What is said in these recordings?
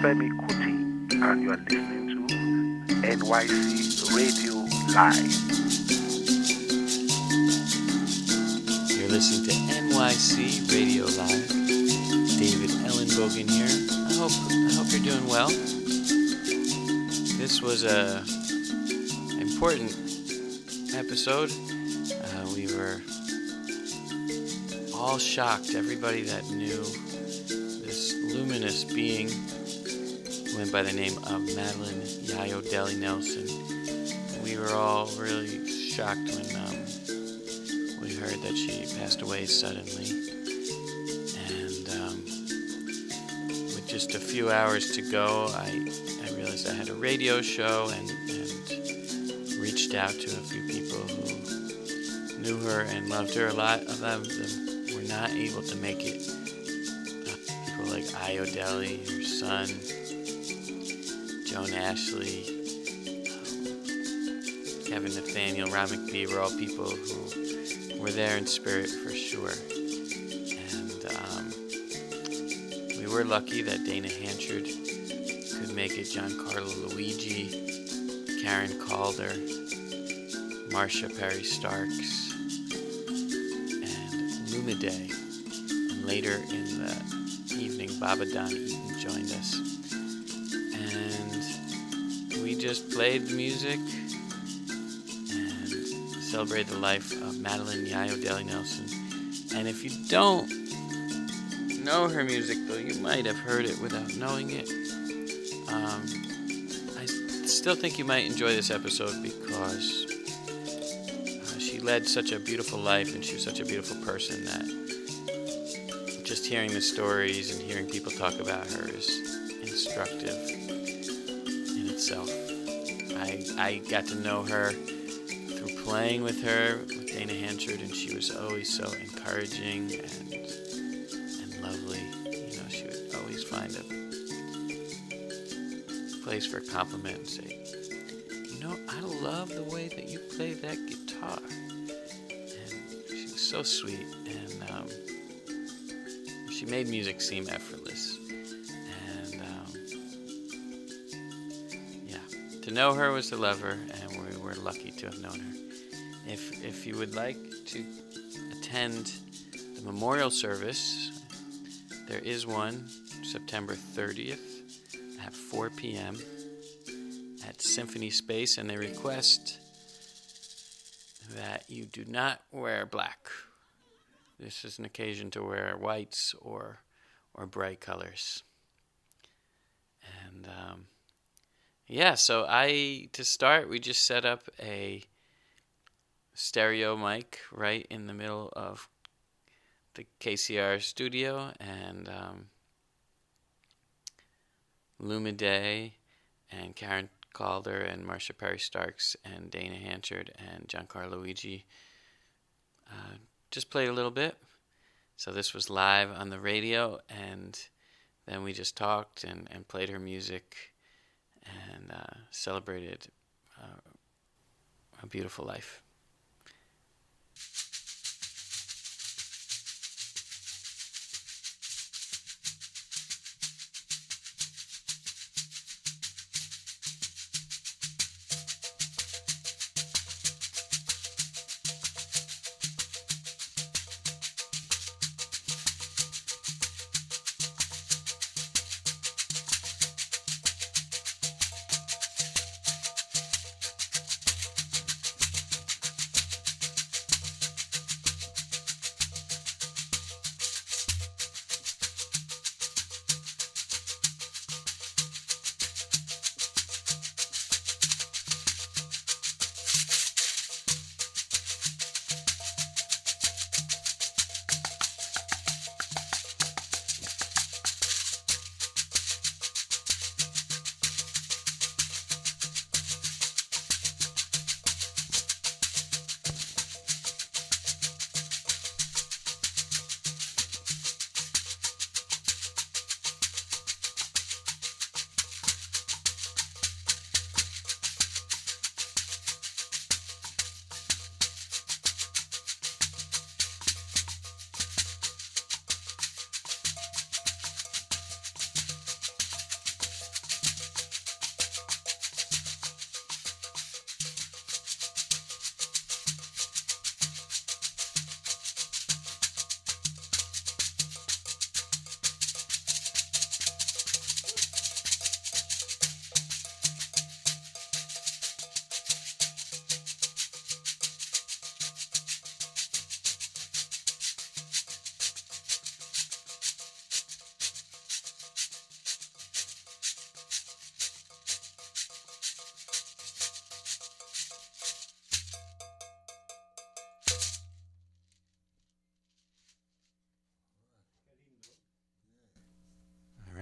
Femi Kuti, and you are listening to NYC Radio Live. You're listening to NYC Radio Live. David Ellenbogen here. I hope you're doing well. This was a important episode. We were all shocked. Everybody that knew this luminous being went by the name of Madeleine Yayodele Nelson. We were all really shocked when we heard that she passed away suddenly. And with just a few hours to go, I realized I had a radio show and reached out to a few people who knew her and loved her. A lot of them were not able to make it. People like Ayodele, her son, Joan Ashley, Kevin Nathaniel, Ron McBee were all people who were there in spirit for sure. And we were lucky that Dana Hanchard could make it. Giancarlo, Luiggi, Caren, Calder, Marsha, Perry Starks, and Olumide. And later in the evening, Babatunde Eaton joined us. And we just played music and celebrated the life of Madeleine Yayodele Nelson. And if you don't know her music, though, you might have heard it without knowing it. I still think you might enjoy this episode because she led such a beautiful life and she was such a beautiful person that just hearing the stories and hearing people talk about her is instructive in itself. I got to know her through playing with her, with Dana Hanchard, and she was always so encouraging and lovely. You know, she would always find a place for a compliment and say, you know, I love the way that you play that guitar. And she was so sweet, and she made music seem effortless. And yeah, to know her was to love her, and we were lucky to have known her. If you would like to attend the memorial service, there is one September 30th at 4 p.m. at Symphony Space, and they request that you do not wear black. This is an occasion to wear whites or bright colors. And so to start, we just set up a stereo mic right in the middle of the KCR studio, and Olumide and Caren, Calder and Marsha Perry Starks and Dana Hanchard and Giancarlo Luiggi just played a little bit. So this was live on the radio, and then we just talked and played her music and celebrated a beautiful life.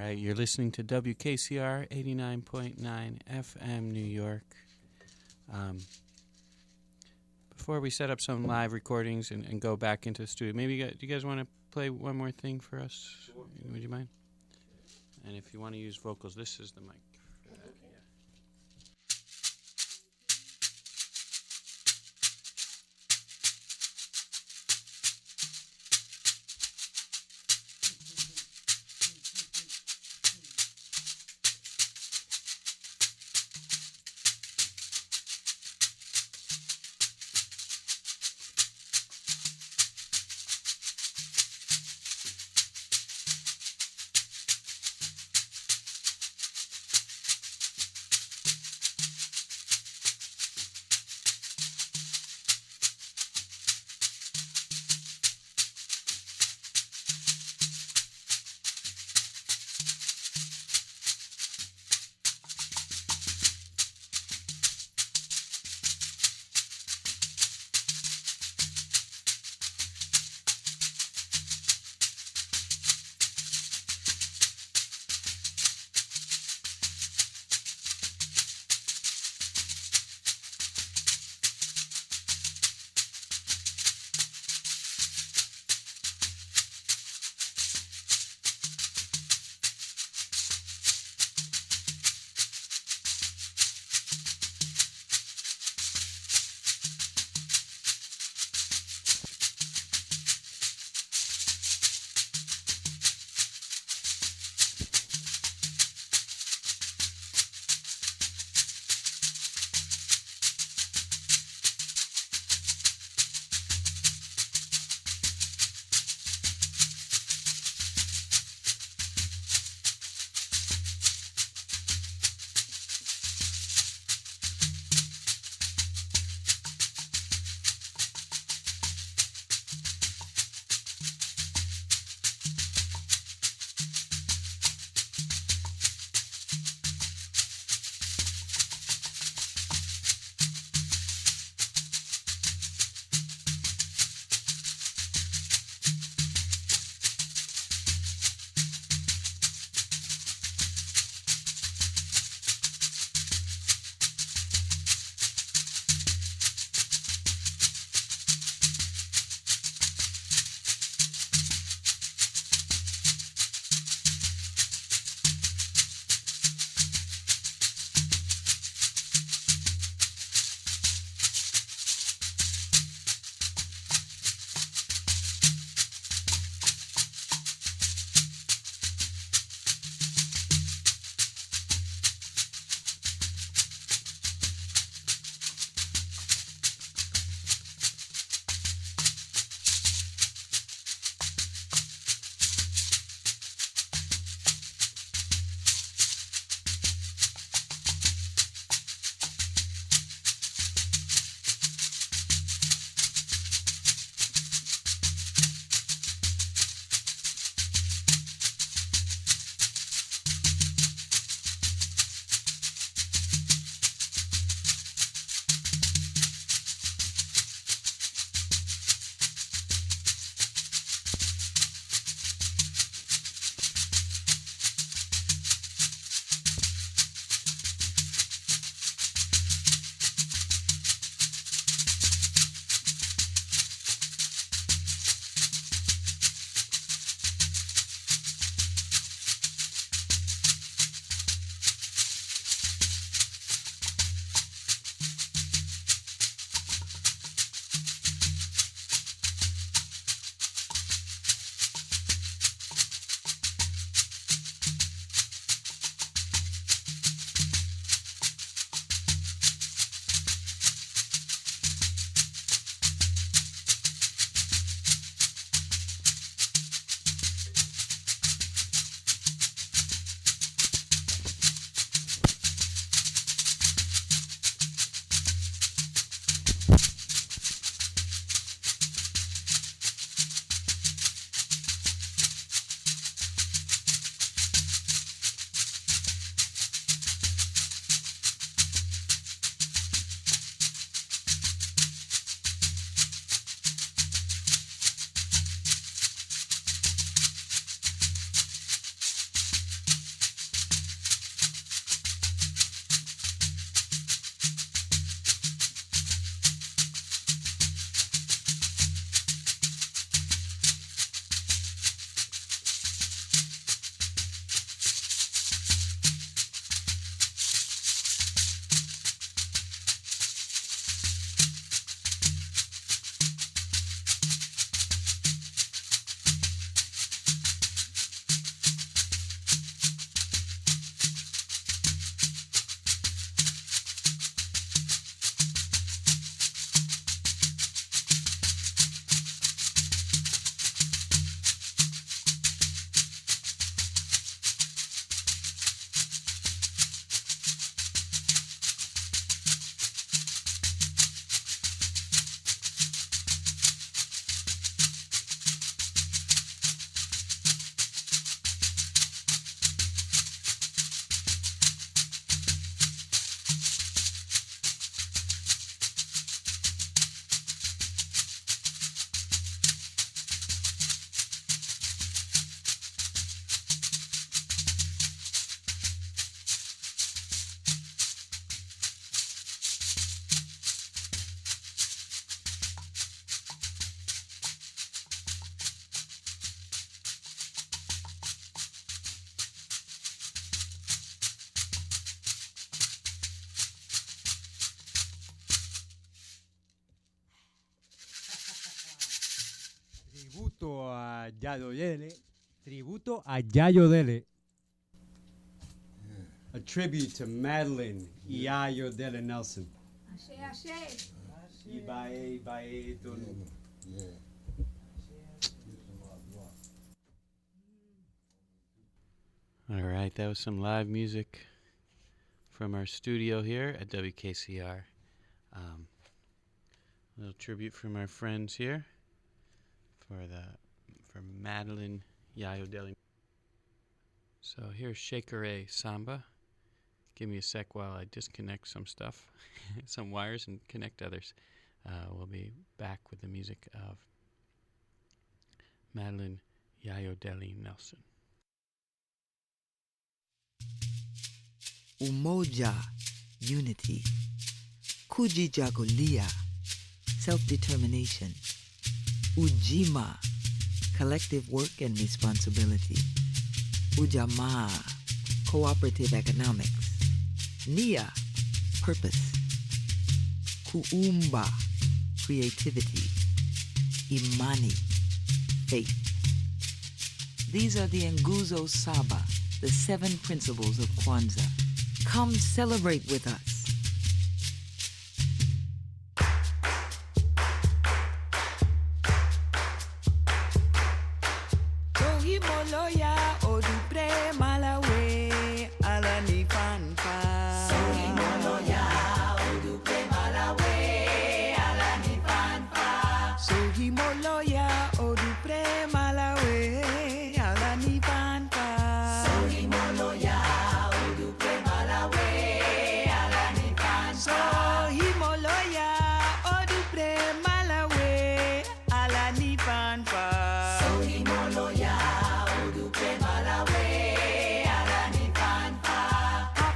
right, you're listening to WKCR 89.9 FM New York. Before we set up some live recordings and go back into the studio, maybe do you guys want to play one more thing for us? Sure. Would you mind? And if you want to use vocals, this is the mic. tributo a Yayodele. Tributo a Yayodele. A tribute to Madeleine Yayodele Nelson. Ashe, ashe. Ibae, bae, don. Yeah. All right, that was some live music from our studio here at WKCR. A little tribute from our friends here for Madeleine Yayodele. So here's Shekere Samba. Give me a sec while I disconnect some stuff, some wires, and connect others. We'll be back with the music of Madeleine Yayodele Nelson. Umoja, unity. Kujichagulia, self-determination. Ujima, collective work and responsibility. Ujamaa, cooperative economics. Nia, purpose. Kuumba, creativity. Imani, faith. These are the Nguzo Saba, the 7 principles of Kwanzaa. Come celebrate with us. Sohimoloya odupre malawe alani fanfa. Sohimoloya odupre malawe alani fanfa. Sohimoloya odupre malawe alani fanfa. Sohimoloya odupre malawe alani fanfa. Sohimoloya odupre malawe alani fanfa. Sohimoloya odupre malawe alani fanfa.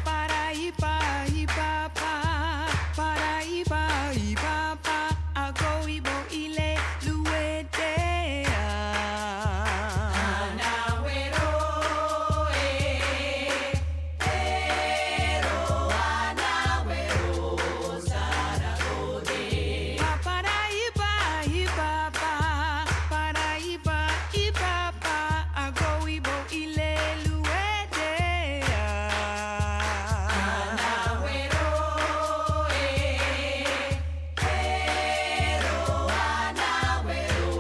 Para ipa ipa pa, para ipa ipa pa, ago ibo ile luete. Anawero ero anawero saragode. Para ipa ipa pa, para ipa ipa pa, ago ibo ile luete. Anawero ero anawero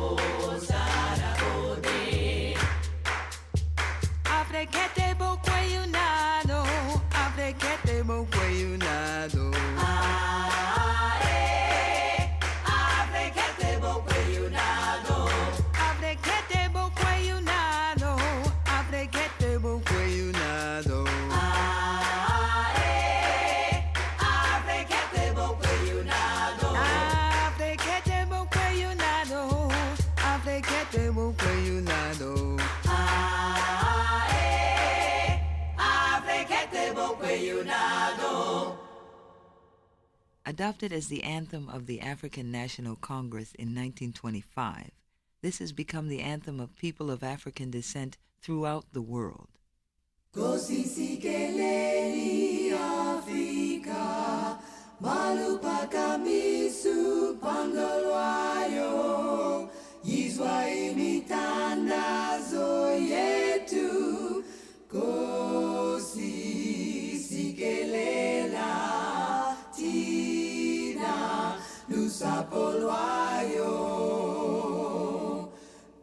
saragode. Afrekete bokwe yunado, afrekete bokwe yunado. Afrekete bokwe yunado. Afrekete bokwe yunado, afrekete bokwe yunado. Afrekete bokwe yunado. Afrekete bokwe yunado, afrekete bokwe yunado. Adopted as the anthem of the African National Congress in 1925, this has become the anthem of people of African descent throughout the world. Kosisikeleli Afrika, malupaka misu pangolwayo, yizwa imitandazo yetu, kosisikelela tina lusapolwayo.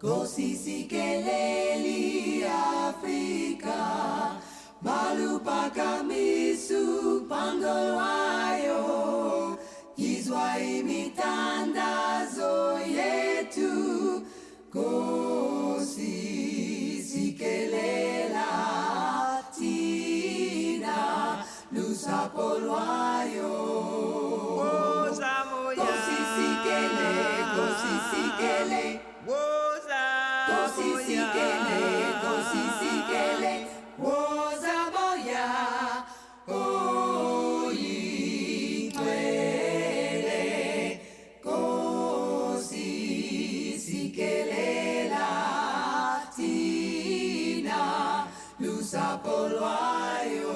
Kosisikeleli Afrika, malupaka misu pangolwayo, yizwa imitandazo yetu, kosisikelela tina lusapolwayo. Kosisikele, kosisikele, kosisikele, kosisikele, woza boya, oyitwele, kosisikele latina, lusapolwayo.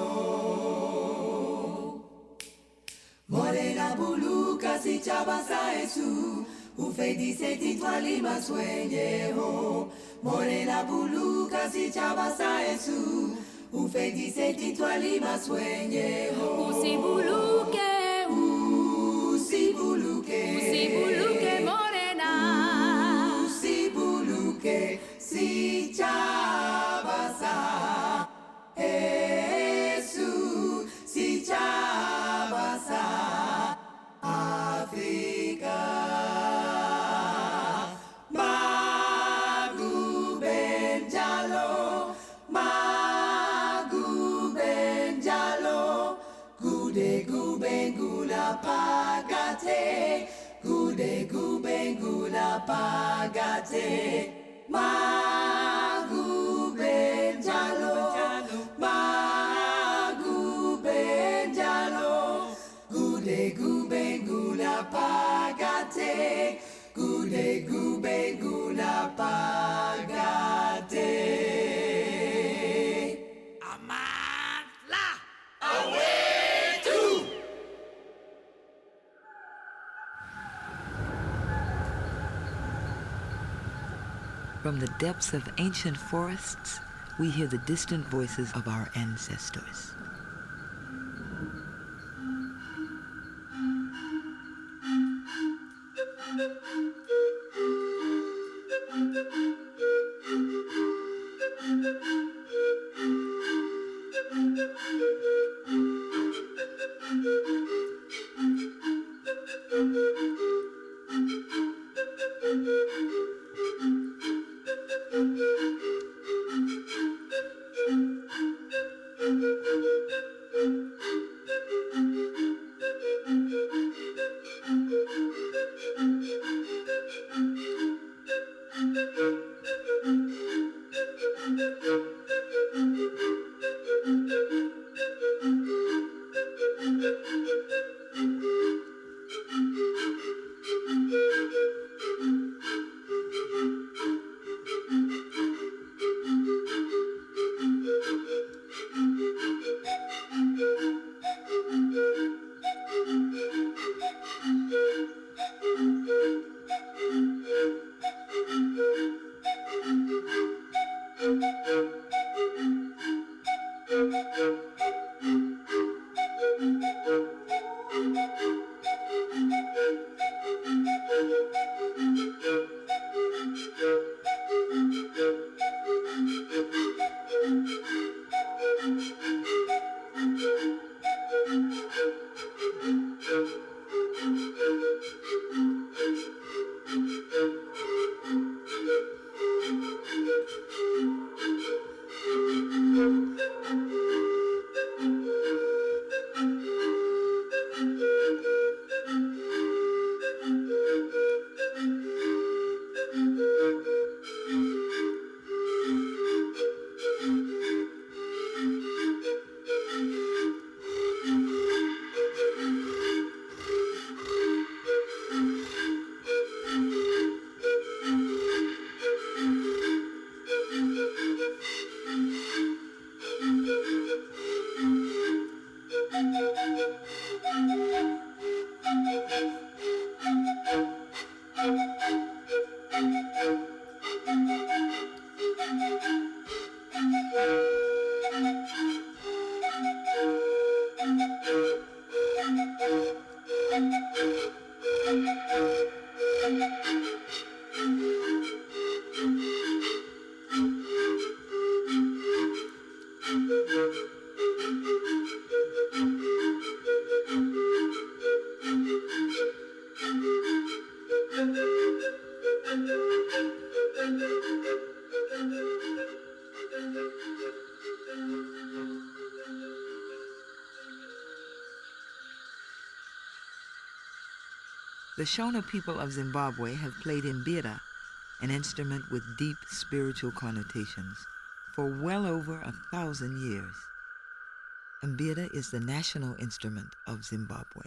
Morena buluka si chabasa esu, Ufeidiseti twalima swenyeho, morena buluka si chabasa esu. Ufeidiseti twalima swenyeho. Usibuluke, usibuluke morena. Usibuluke si chabasa esu, si chabasa Africa. Pagate, gude gubengula pagate, magu benjalo, gude gubengula pagate, gude gubengula pagate. Amala, away to. From the depths of ancient forests, we hear the distant voices of our ancestors. The Shona people of Zimbabwe have played mbira, an instrument with deep spiritual connotations, for well over 1,000 years. Mbira is the national instrument of Zimbabwe.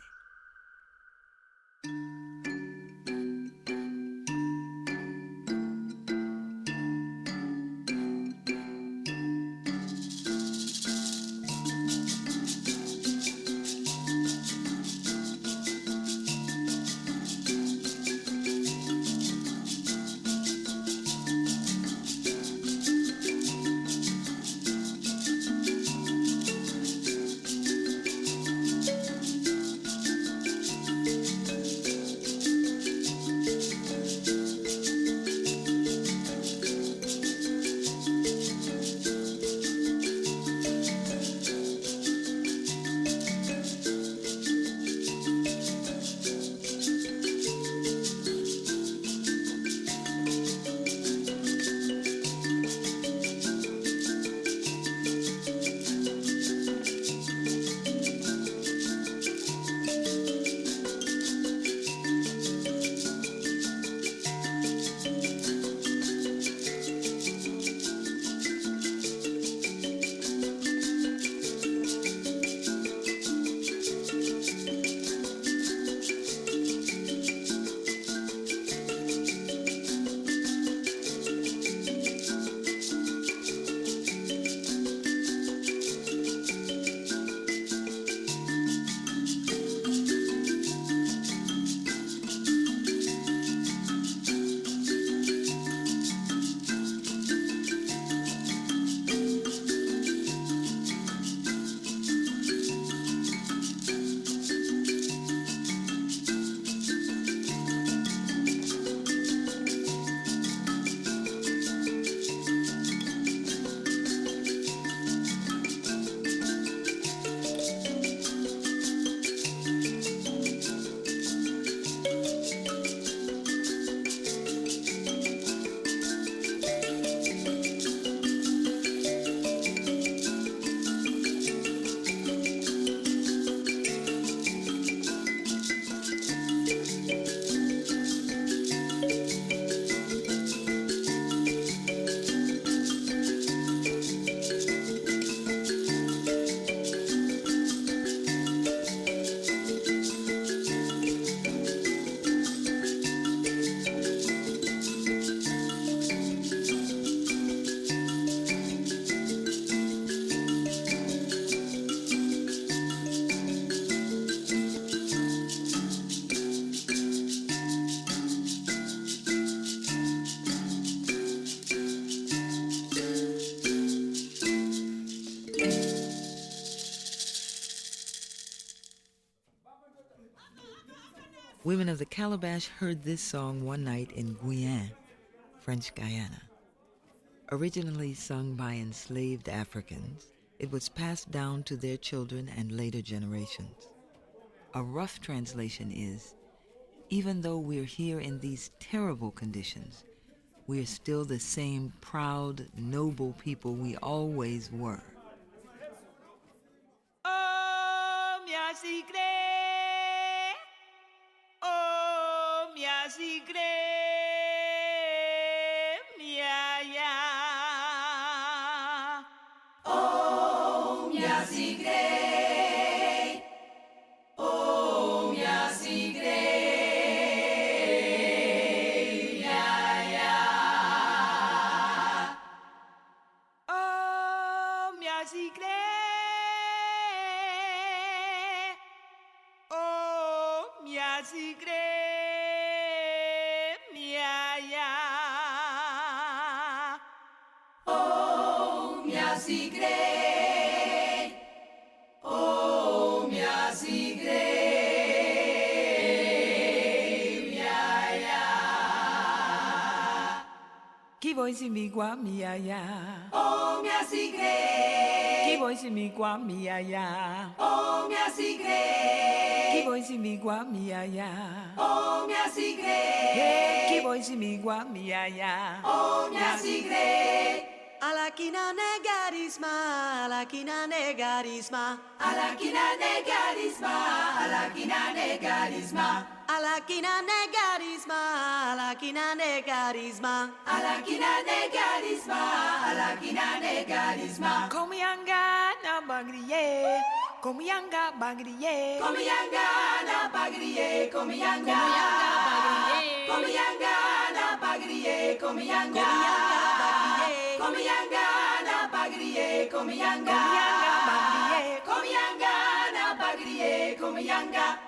Women of the Calabash heard this song one night in Guyane, French Guiana. Originally sung by enslaved Africans, it was passed down to their children and later generations. A rough translation is, even though we're here in these terrible conditions, we're still the same proud, noble people we always were. Oh, mia sigre. Oh, mia sigre. Mia ya. Oh, mia sigre. Oh, mia sigre. Voice mi gua mia ya. Oh, mia sigre. Chi voice mi gua mia ya. Oh, mia sigre. Chi voice mi gua mia ya. Oh, mia sigre. Chi voice mi gua mia ya. Oh, mia sigre. Alakina negarisma, alakina negarisma, alakina negarisma, alakina negarisma. Alakina negarisma, alakina negarisma, alakina negarisma, alakina negarisma. Komianga na bagriye, komianga bagriye, Komianga na bagriye, komianga, komianga na bagriye, komianga, komianga na bagriye, komianga, komianga na bagriye, komianga.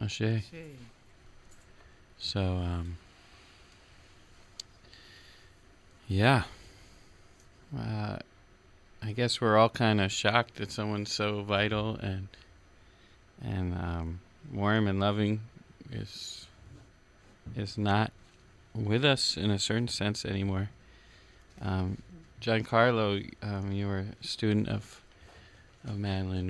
Ashe. So, yeah. I guess we're all kind of shocked that someone so vital and warm and loving is not with us in a certain sense anymore. Giancarlo, you were a student of Madeleine.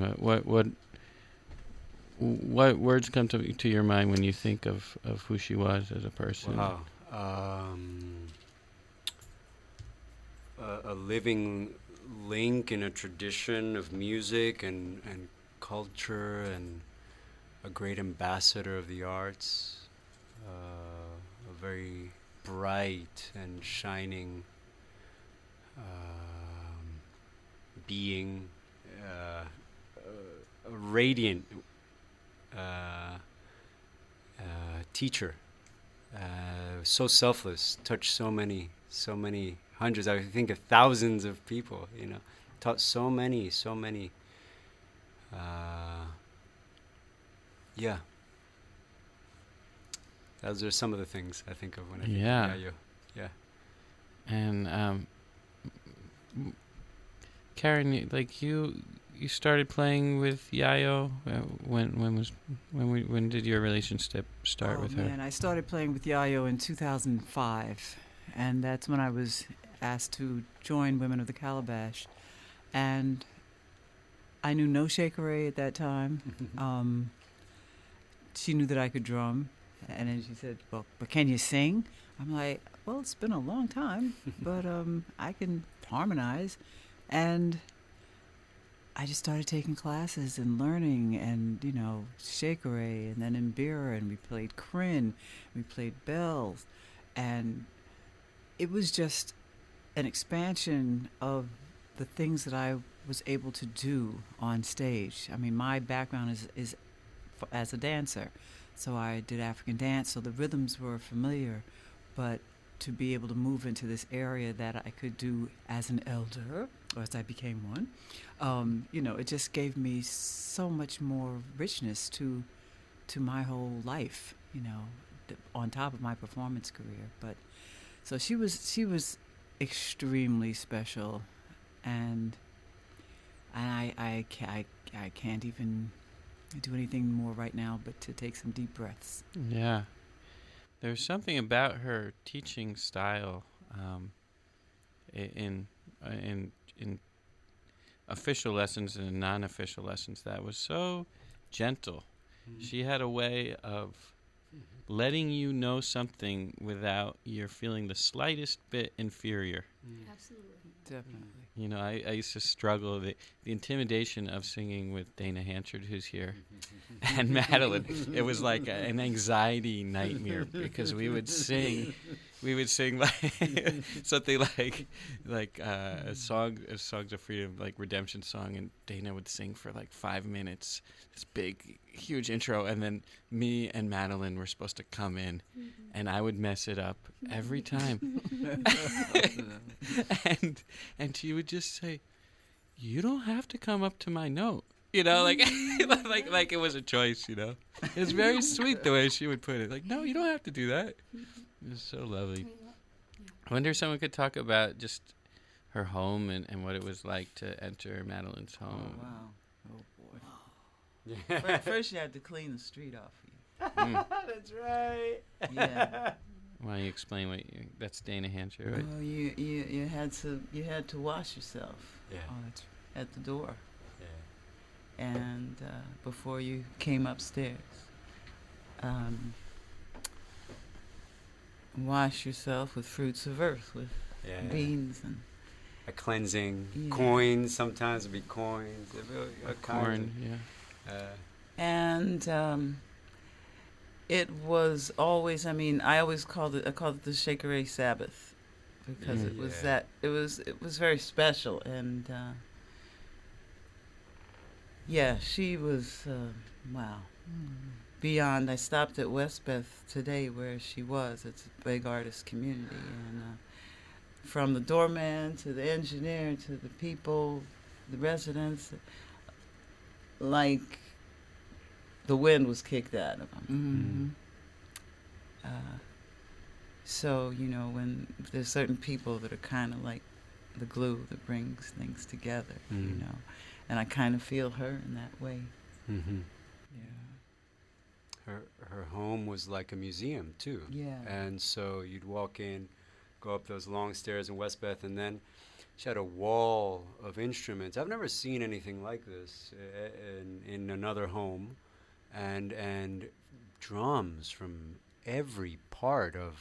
What words come to your mind when you think of who she was as a person? Wow. A living link in a tradition of music and culture, and a great ambassador of the arts, a very bright and shining being, a radiant teacher, so selfless, touched so many hundreds, I think of thousands of people, taught so many, yeah. Those are some of the things I think of when I think of Yayo. Yeah. And Caren, like you started playing with Yayo. When did your relationship start with her? Man, I started playing with Yayo in 2005, and that's when I was asked to join Women of the Calabash, and I knew no shekere at that time. She knew that I could drum, and then she said, "Well, but can you sing?" I'm like, "Well, it's been a long time, but I can harmonize," and I just started taking classes and learning, and shekere, and then in Mbira, and we played Caren, we played bells, and it was just an expansion of the things that I was able to do on stage. I mean, my background is as a dancer, so I did African dance, so the rhythms were familiar, but to be able to move into this area that I could do as an elder, or as I became one, it just gave me so much more richness to my whole life, on top of my performance career. But so she was extremely special, and I can't even do anything more right now but to take some deep breaths. Yeah. There's something about her teaching style, in official lessons and in non-official lessons, that was so gentle. Mm-hmm. She had a way of letting you know something without you feeling the slightest bit inferior. Absolutely. Definitely. I used to struggle the intimidation of singing with Dana Hanchard, who's here, and Madeleine. It was like an anxiety nightmare because we would sing like something like a Songs of Freedom, like Redemption song, and Dana would sing for like 5 minutes, this big, huge intro, and then me and Madeleine were supposed to come in, and I would mess it up every time. and she would just say, "You don't have to come up to my note," like like it was a choice, It was very sweet the way she would put it. Like, "No, you don't have to do that." It was so lovely. I wonder if someone could talk about just her home and what it was like to enter Madeleine's home. Oh, wow. Oh, boy. First you had to clean the street off of you. That's right. Yeah. Why don't you explain that's Dana Hanchard, right? Well, you had to wash yourself. Yeah. At the door. Yeah. And before you came upstairs, wash yourself with fruits of earth, with beans and a cleansing. Coins, sometimes it'd be coins. Corn, and it was always, I always called it the shekere Sabbath, because it was very special. And she was wow. Beyond. I stopped at Westbeth today where she was. It's a big artist community, and from the doorman to the engineer to the people, the residents, like the wind was kicked out of him. So, you know, when there's certain people that are kind of like the glue that brings things together, you know, and I kind of feel her in that way. Her home was like a museum too. Yeah. And so you'd walk in, go up those long stairs in Westbeth, and then she had a wall of instruments. I've never seen anything like this in another home, and drums from every part of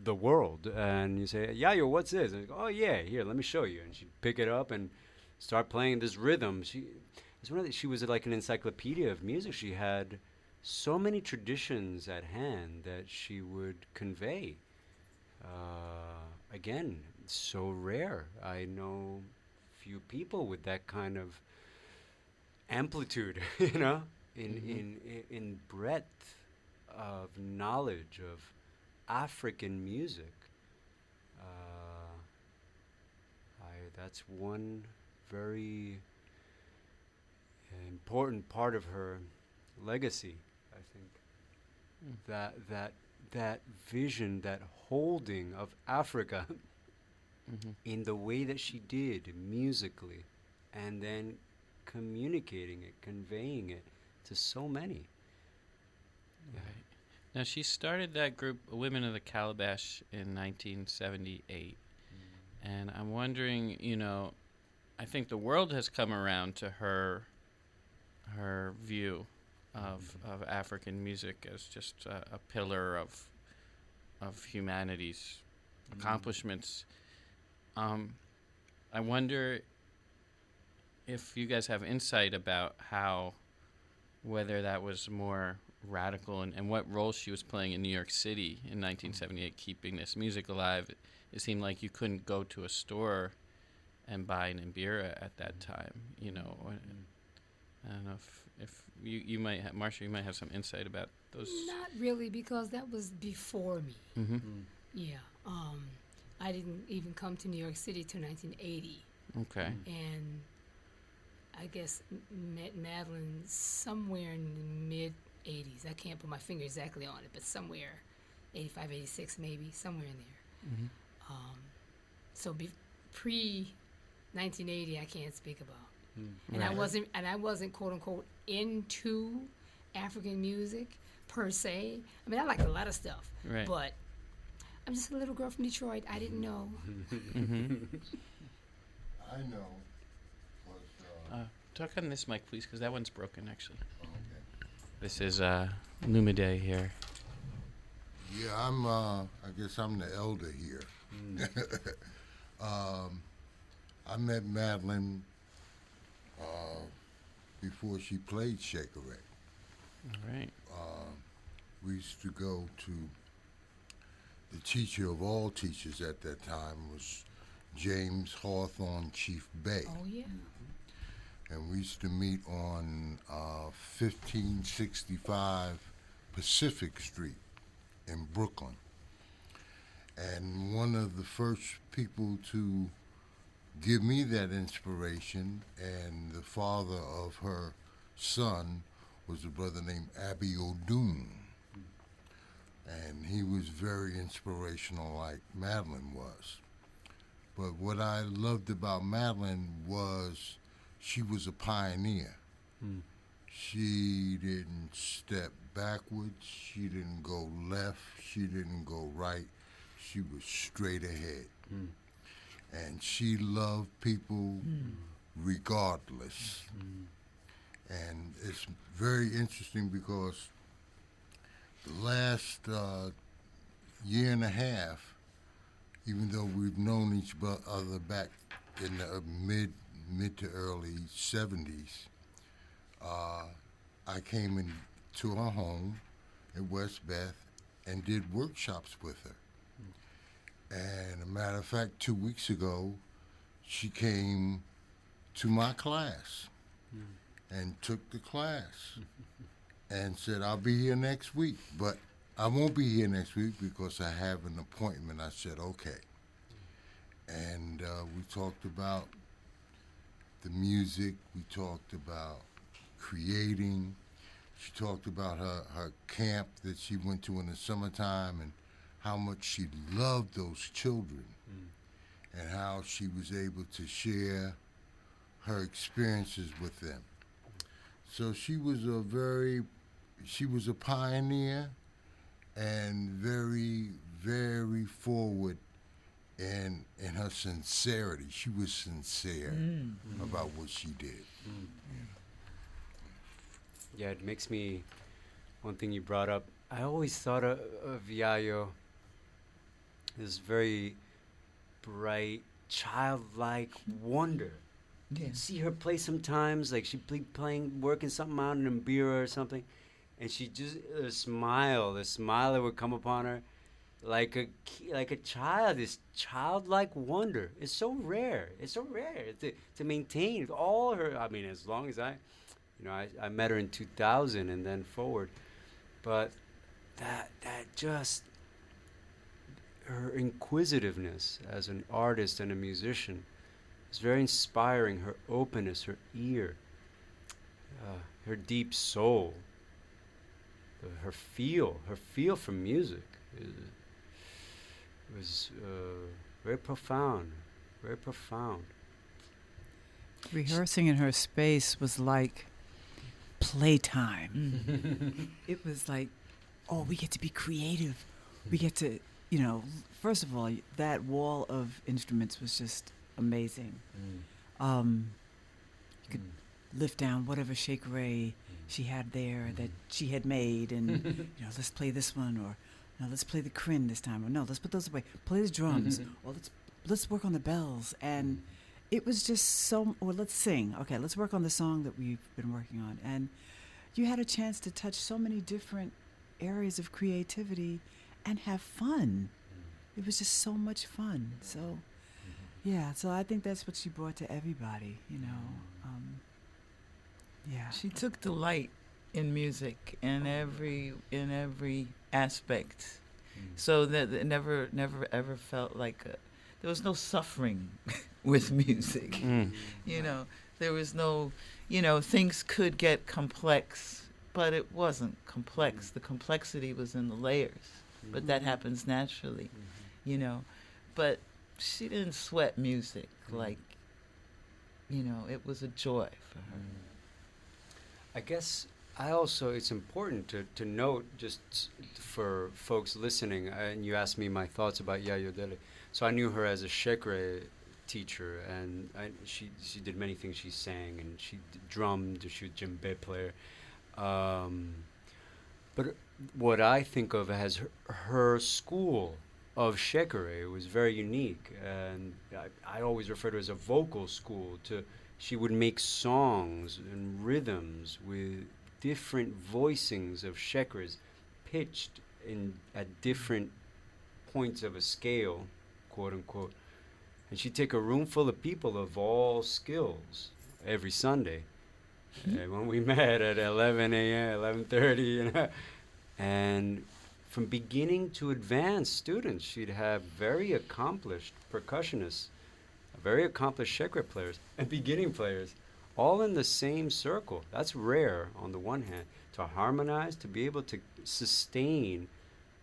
the world. And you say, Yayo, what's this? And I go, oh yeah, here, let me show you. And she'd pick it up and start playing this rhythm. She was like an encyclopedia of music. She had so many traditions at hand that she would convey. Again, so rare. I know few people with that kind of amplitude, you know, in breadth of knowledge of African music. That's one very important part of her legacy, I think. That vision, that holding of Africa in the way that she did musically, and then communicating it, conveying it to so many. Right. Now, she started that group, Women of the Calabash, in 1978. And I'm wondering, you know, I think the world has come around to her view of African music as just a pillar of humanity's accomplishments. I wonder if you guys have insight about whether that was more radical and what role she was playing in New York City in 1978, keeping this music alive. It seemed like you couldn't go to a store and buy an Imbira at that time, you know. I don't know if you might have, Marsha, you might have some insight about those. Not really, because that was before me. Yeah. I didn't even come to New York City till 1980. Okay. And I guess met Madeleine somewhere in the mid-'80s. I can't put my finger exactly on it, but somewhere, 85, 86 maybe, somewhere in there. So pre-1980, I can't speak about. And Right. I wasn't quote unquote into African music per se. I mean, I liked a lot of stuff, Right. but I'm just a little girl from Detroit. I didn't know. I know. Talk on this mic, please, because that one's broken, actually. Okay. This is Olumide here. Yeah, I guess I'm the elder here. I met Madeleine before she played shekere. All right. We used to go to, the teacher of all teachers at that time was James Hawthorne Chief Bay. Oh, yeah. And we used to meet on 1565 Pacific Street in Brooklyn. And one of the first people to give me that inspiration, and the father of her son, was a brother named Abby O'Doon. And he was very inspirational, like Madeleine was. But what I loved about Madeleine was she was a pioneer. She didn't step backwards, she didn't go left, she didn't go right, she was straight ahead. And she loved people regardless. And it's very interesting because the last year and a half, even though we've known each other back in the mid to early 70s, I came into her home in West Beth and did workshops with her. And a matter of fact, 2 weeks ago, she came to my class and took the class and said, I'll be here next week, but I won't be here next week because I have an appointment. I said, okay. And we talked about the music, we talked about creating. She talked about her camp that she went to in the summertime and how much she loved those children and how she was able to share her experiences with them. So she was a pioneer and very, very forward in her sincerity. She was sincere about what she did. Yeah, it makes me, one thing you brought up, I always thought of Yayo, this very bright, childlike wonder. Yeah. See her play sometimes, like she'd be playing, working something out in Mbira or something, and she just, the smile that would come upon her, like a child, this childlike wonder. It's so rare to maintain all her, I mean, as long as I met her in 2000 and then forward, but that just, her inquisitiveness as an artist and a musician is very inspiring. Her openness, her ear, her deep soul, her feel for music was very profound, very profound. Rehearsing in her space was like playtime. It was like, oh, we get to be creative. We get to, first of all, that wall of instruments was just amazing. You could lift down whatever shekere she had there that she had made, and let's play this one, or no, let's play the Caren this time, or no, let's put those away. Play the drums, or let's work on the bells, and it was just or let's sing. Okay, let's work on the song that we've been working on, and you had a chance to touch so many different areas of creativity and have fun. It was just so much fun. So, yeah. So I think that's what she brought to everybody. Yeah. She took delight in music in every aspect, so that it never ever felt like there was no suffering with music. There was no, things could get complex, but it wasn't complex. The complexity was in the layers, but that happens naturally, But she didn't sweat music like, it was a joy for her. I guess it's important to note, just for folks listening, and you asked me my thoughts about Yayodele. So I knew her as a shekere teacher, and she did many things. She sang and she drummed, she was a djembe player. But what I think of as her school of shekere was very unique, and I always refer to it as a vocal school. She would make songs and rhythms with different voicings of shekeres, pitched at different points of a scale, quote unquote. And she'd take a room full of people of all skills every Sunday. When we met at 11 a.m., 11:30, and from beginning to advanced students, she'd have very accomplished percussionists, very accomplished shekere players, and beginning players, all in the same circle. That's rare on the one hand, to harmonize, to be able to sustain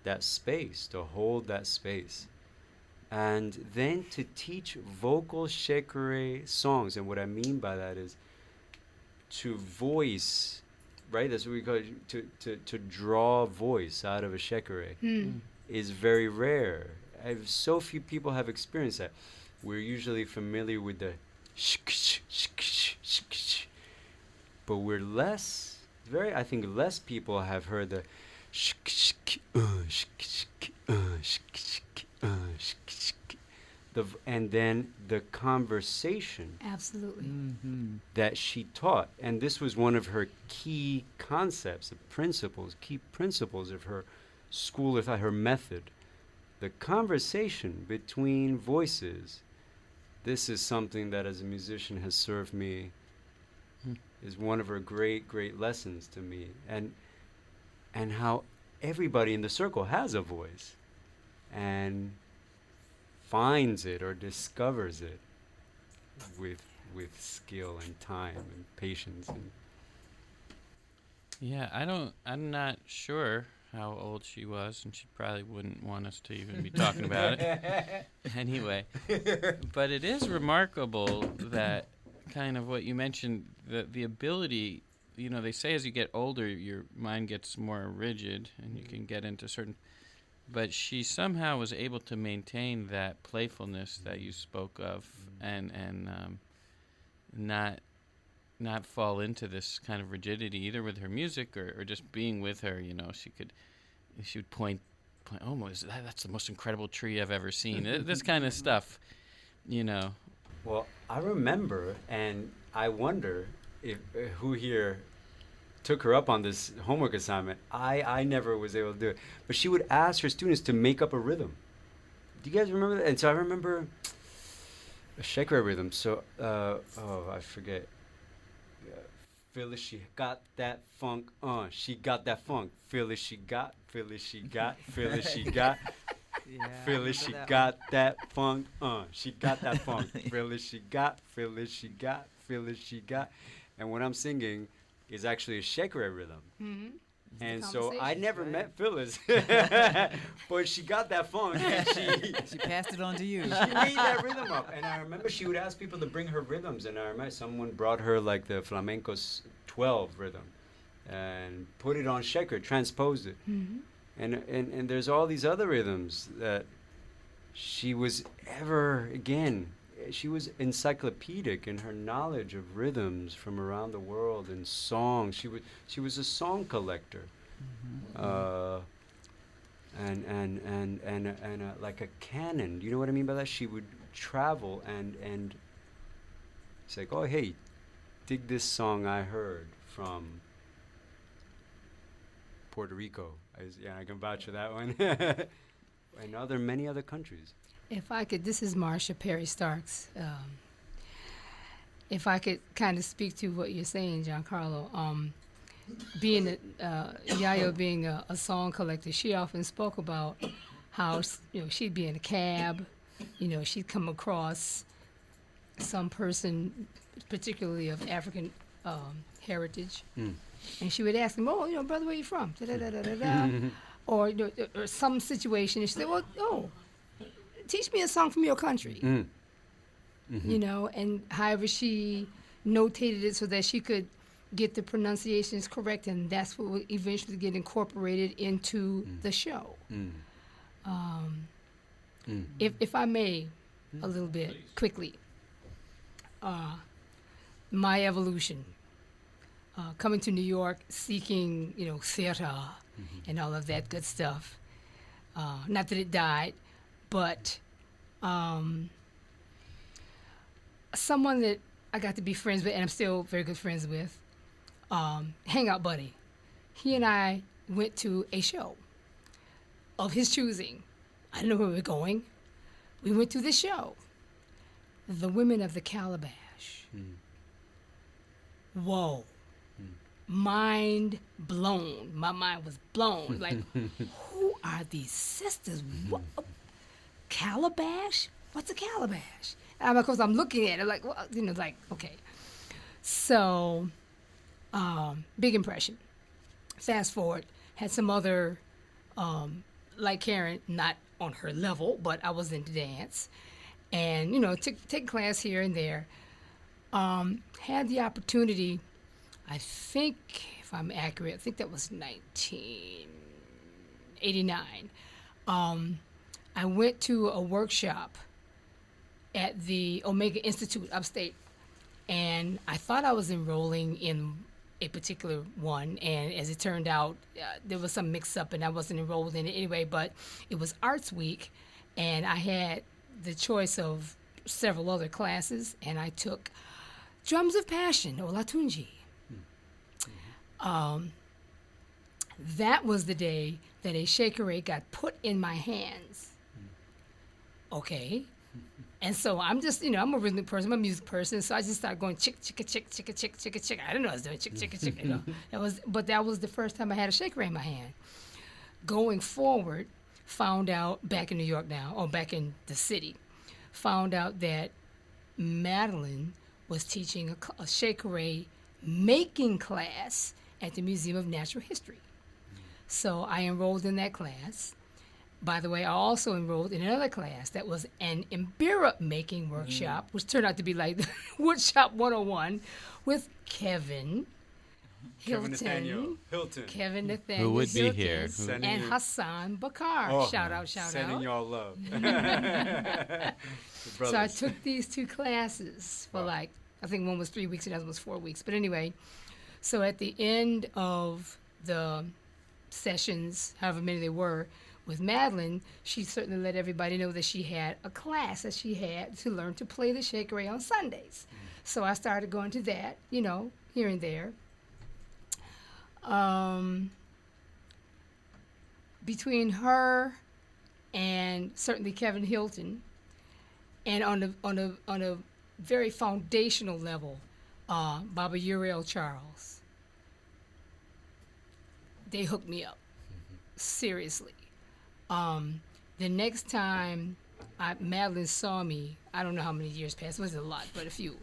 that space, to hold that space. And then to teach vocal shekere songs. And what I mean by that is to voice, right? That's what we call it, to draw voice out of a shekere is very rare. So few people have experienced that. We're usually familiar with the but we're less, I think less people have heard the and then the conversation Absolutely. that she taught. And this was one of her key concepts, key principles of her school, of her method. The conversation between voices. This is something that as a musician has served me, is one of her great, great lessons to me. And how everybody in the circle has a voice and finds it or discovers it with skill and time and patience. Yeah, I'm not sure how old she was, and she probably wouldn't want us to even be talking about it. Anyway, but it is remarkable that kind of what you mentioned, the ability, they say as you get older, your mind gets more rigid, and you can get into certain... But she somehow was able to maintain that playfulness that you spoke of, and not fall into this kind of rigidity either with her music or just being with her. She would point. Oh, that's the most incredible tree I've ever seen. This kind of stuff, Well, I remember, and I wonder if who here took her up on this homework assignment. I never was able to do it, but she would ask her students to make up a rhythm. Do you guys remember that? And so I remember a shekere rhythm. So I forget. Phyllis, she got that funk on. She got that funk. Phyllis, she got. Phyllis, she got. Phyllis, she got. Yeah, Phyllis, she got that funk on. She got that funk. Phyllis, she got. Phyllis, she got. Phyllis, she got. And what I'm singing is actually a shekere rhythm. Mm-hmm. And so I never met Phyllis, but she got that funk, and she passed it on to you. She made that rhythm up, and I remember she would ask people to bring her rhythms, and I remember someone brought her like the flamenco's 12 rhythm, and put it on shekere, transposed it, and there's all these other rhythms that she was she was encyclopedic in her knowledge of rhythms from around the world and songs. She was a song collector, and like a canon. Do you know what I mean by that? She would travel and it's like, oh hey, dig this song I heard from Puerto Rico. I can vouch for that one. And many other countries. If I could, this is Marsha Perry Starks. If I could kind of speak to what you're saying, Giancarlo, being Yayo being a song collector, she often spoke about how she'd be in a cab, she'd come across some person, particularly of African heritage, and she would ask him, brother, where you from? Or or some situation, and she said, well, teach me a song from your country. And however she notated it so that she could get the pronunciations correct, and that's what would eventually get incorporated into the show. If I may, a little bit quickly, my evolution, coming to New York, seeking theater and all of that good stuff. Not that it died, but someone that I got to be friends with, and I'm still very good friends with, hangout buddy. He and I went to a show of his choosing. I didn't know where we were going. We went to this show, The Women of the Calabash. Whoa. Mind blown. My mind was blown. Like, who are these sisters? What? Calabash? What's a calabash? And of course, I'm looking at it like, well, okay. So, big impression. Fast forward, had some other, like Caren, not on her level, but I was into dance. And, take class here and there. Had the opportunity, I think, if I'm accurate, I think that was 1989. I went to a workshop at the Omega Institute upstate, and I thought I was enrolling in a particular one, and as it turned out, there was some mix-up, and I wasn't enrolled in it anyway, but it was Arts Week, and I had the choice of several other classes, and I took Drums of Passion, or Latunji. That was the day that a shekere got put in my hands. Okay. And so I'm just, I'm a rhythmic person, I'm a music person, so I just started going chick, chicka, chick, chicka, chick, chicka, chick. I didn't know I was doing chick, chicka, chick, That was the first time I had a shekere in my hand. Going forward, found out, back in New York now, or back in the city, found out that Madeleine was teaching a shekere making class at the Museum of Natural History. So I enrolled in that class. By the way, I also enrolled in another class that was an Mbira making workshop, which turned out to be like Woodshop 101 with Kevin Nathaniel who would be here, and Hassan Bakar. Shout out. Sending y'all love. So I took these two classes for I think one was 3 weeks and the other was 4 weeks. But anyway, so at the end of the sessions, however many they were, with Madeleine, she certainly let everybody know that she had a class that she had to learn to play the shekere on Sundays. So I started going to that, here and there. Between her and certainly Kevin Hilton, and on a very foundational level, Baba Uriel Charles, they hooked me up seriously. The next time Madeleine saw me, I don't know how many years passed, it wasn't a lot, but a few,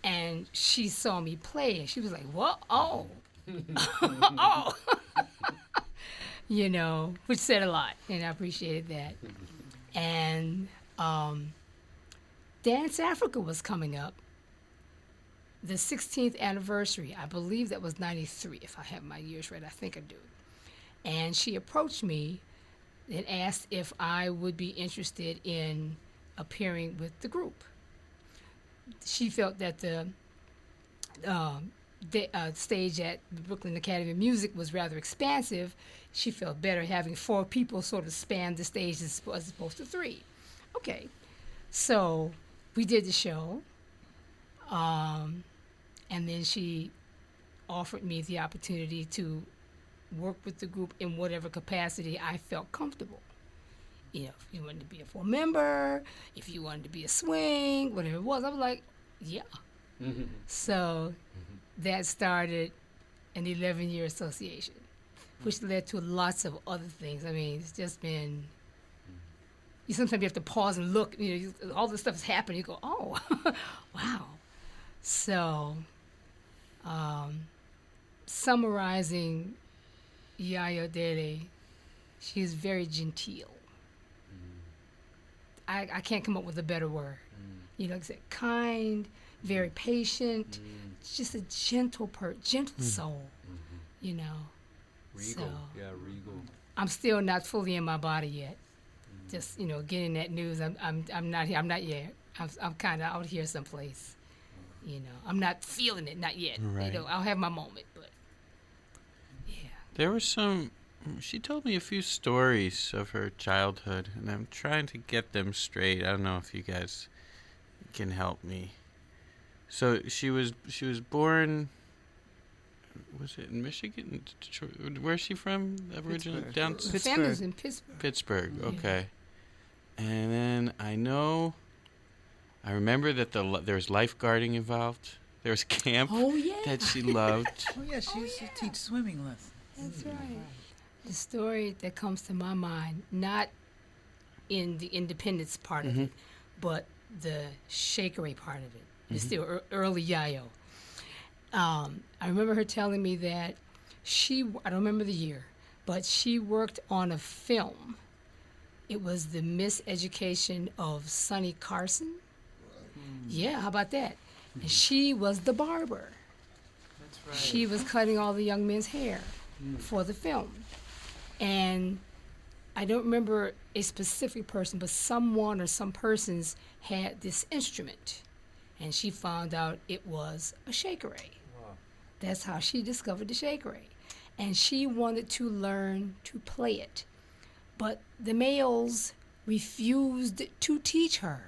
and she saw me play, and she was like, "What? Oh." Oh. Which said a lot, and I appreciated that. And Dance Africa was coming up, the 16th anniversary. I believe that was 93, if I have my years right. I think I do. And she approached me and asked if I would be interested in appearing with the group. She felt that the stage at the Brooklyn Academy of Music was rather expansive. She felt better having 4 people sort of span the stage as opposed to 3. Okay, so we did the show, and then she offered me the opportunity to work with the group in whatever capacity I felt comfortable. If you wanted to be a full member, if you wanted to be a swing, whatever it was, I was like, yeah. So that started an 11-year association, which led to lots of other things. I mean, it's just been, sometimes you have to pause and look, all this stuff is happening, you go, oh, wow. So, summarizing Yayodele, she's very genteel. I can't come up with a better word. Like I said, kind, very patient, just a gentle soul, Regal, So, regal. I'm still not fully in my body yet. Just, getting that news. I'm not here. I'm not yet. I'm kind of out here someplace. I'm not feeling it, not yet. Right. I'll have my moment, but yeah. There were she told me a few stories of her childhood, and I'm trying to get them straight. I don't know if you guys can help me. So she was born, was it in Michigan? Detroit? Where's she from originally? Her family's in Pittsburgh. Pittsburgh, okay. Yeah. And then I remember that there was lifeguarding involved. There was camp that she loved. She used to teach swimming lessons. That's right. The story that comes to my mind, not in the independence part of it, but the shekere part of it. It's still early Yayo. I remember her telling me that I don't remember the year, but she worked on a film. It was the Miseducation of Sonny Carson. Yeah, how about that? And she was the barber. That's right. She was cutting all the young men's hair for the film. And I don't remember a specific person, but someone or some persons had this instrument. And she found out it was a shekere. Wow. That's how she discovered the shekere. And she wanted to learn to play it. But the males refused to teach her.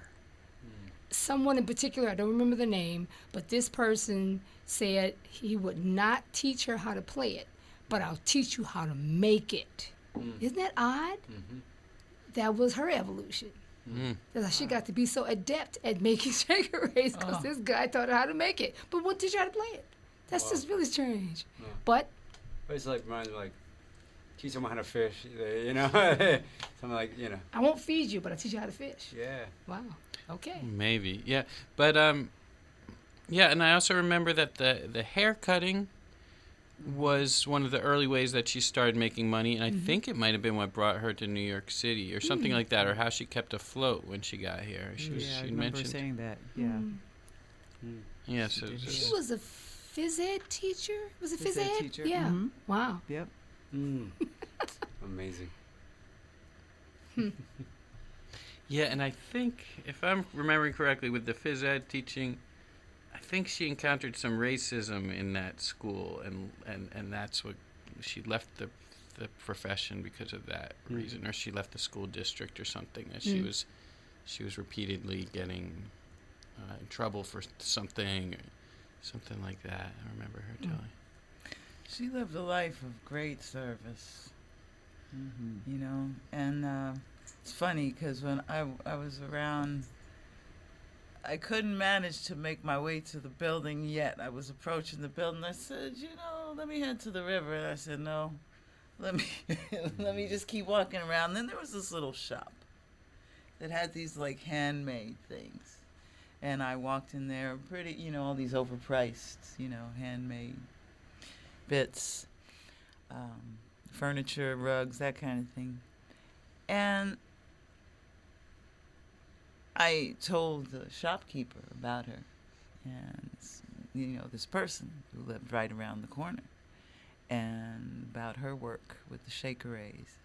Someone in particular, I don't remember the name, but this person said he would not teach her how to play it, but I'll teach you how to make it. Isn't that odd? That was her evolution. She got to be so adept at making shekeres because this guy taught her how to make it, but won't teach her how to play it. That's just really strange. But it's like, reminds me, like, teach someone how to fish, something like, I won't feed you, but I'll teach you how to fish. Yeah. Wow. Okay. Maybe, yeah. But, and I also remember that the hair cutting was one of the early ways that she started making money, and I think it might have been what brought her to New York City or something like that, or how she kept afloat when she got here. She I remember mentioned saying that. Yeah. Yeah, so She was a phys ed teacher. Was it phys ed? teacher. Yeah. Mhm. Wow. Yep. Amazing. yeah, and I think if I'm remembering correctly, with the phys ed teaching, I think she encountered some racism in that school, and that's what she left the profession because of that reason, or she left the school district or something. That she was repeatedly getting in trouble for something like that. I remember her telling. She lived a life of great service, you know, and it's funny because when I was around, I couldn't manage to make my way to the building yet. I was approaching the building. I said, you know, let me head to the river. And I said, no, let me let me just keep walking around. Then there was this little shop that had these like handmade things. And I walked in there, pretty, you know, all these overpriced, you know, handmade bits, furniture, rugs, that kind of thing. And I told the shopkeeper about her and, you know, this person who lived right around the corner and about her work with the shekeres.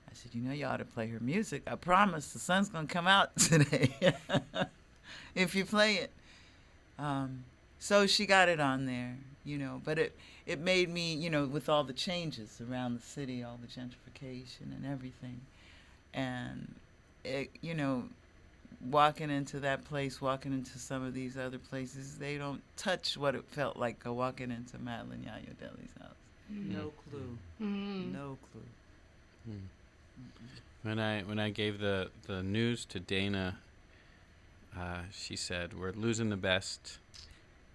I said, you know, you ought to play her music. I promise the sun's going to come out today if you play it. So she got it on there, you know, but it made me, you know, with all the changes around the city, all the gentrification and everything. And, it, you know, walking into that place, walking into some of these other places, they don't touch what it felt like walking into Madeleine Yayodele's house. No clue. No clue. When I gave the news to Dana, she said, we're losing the best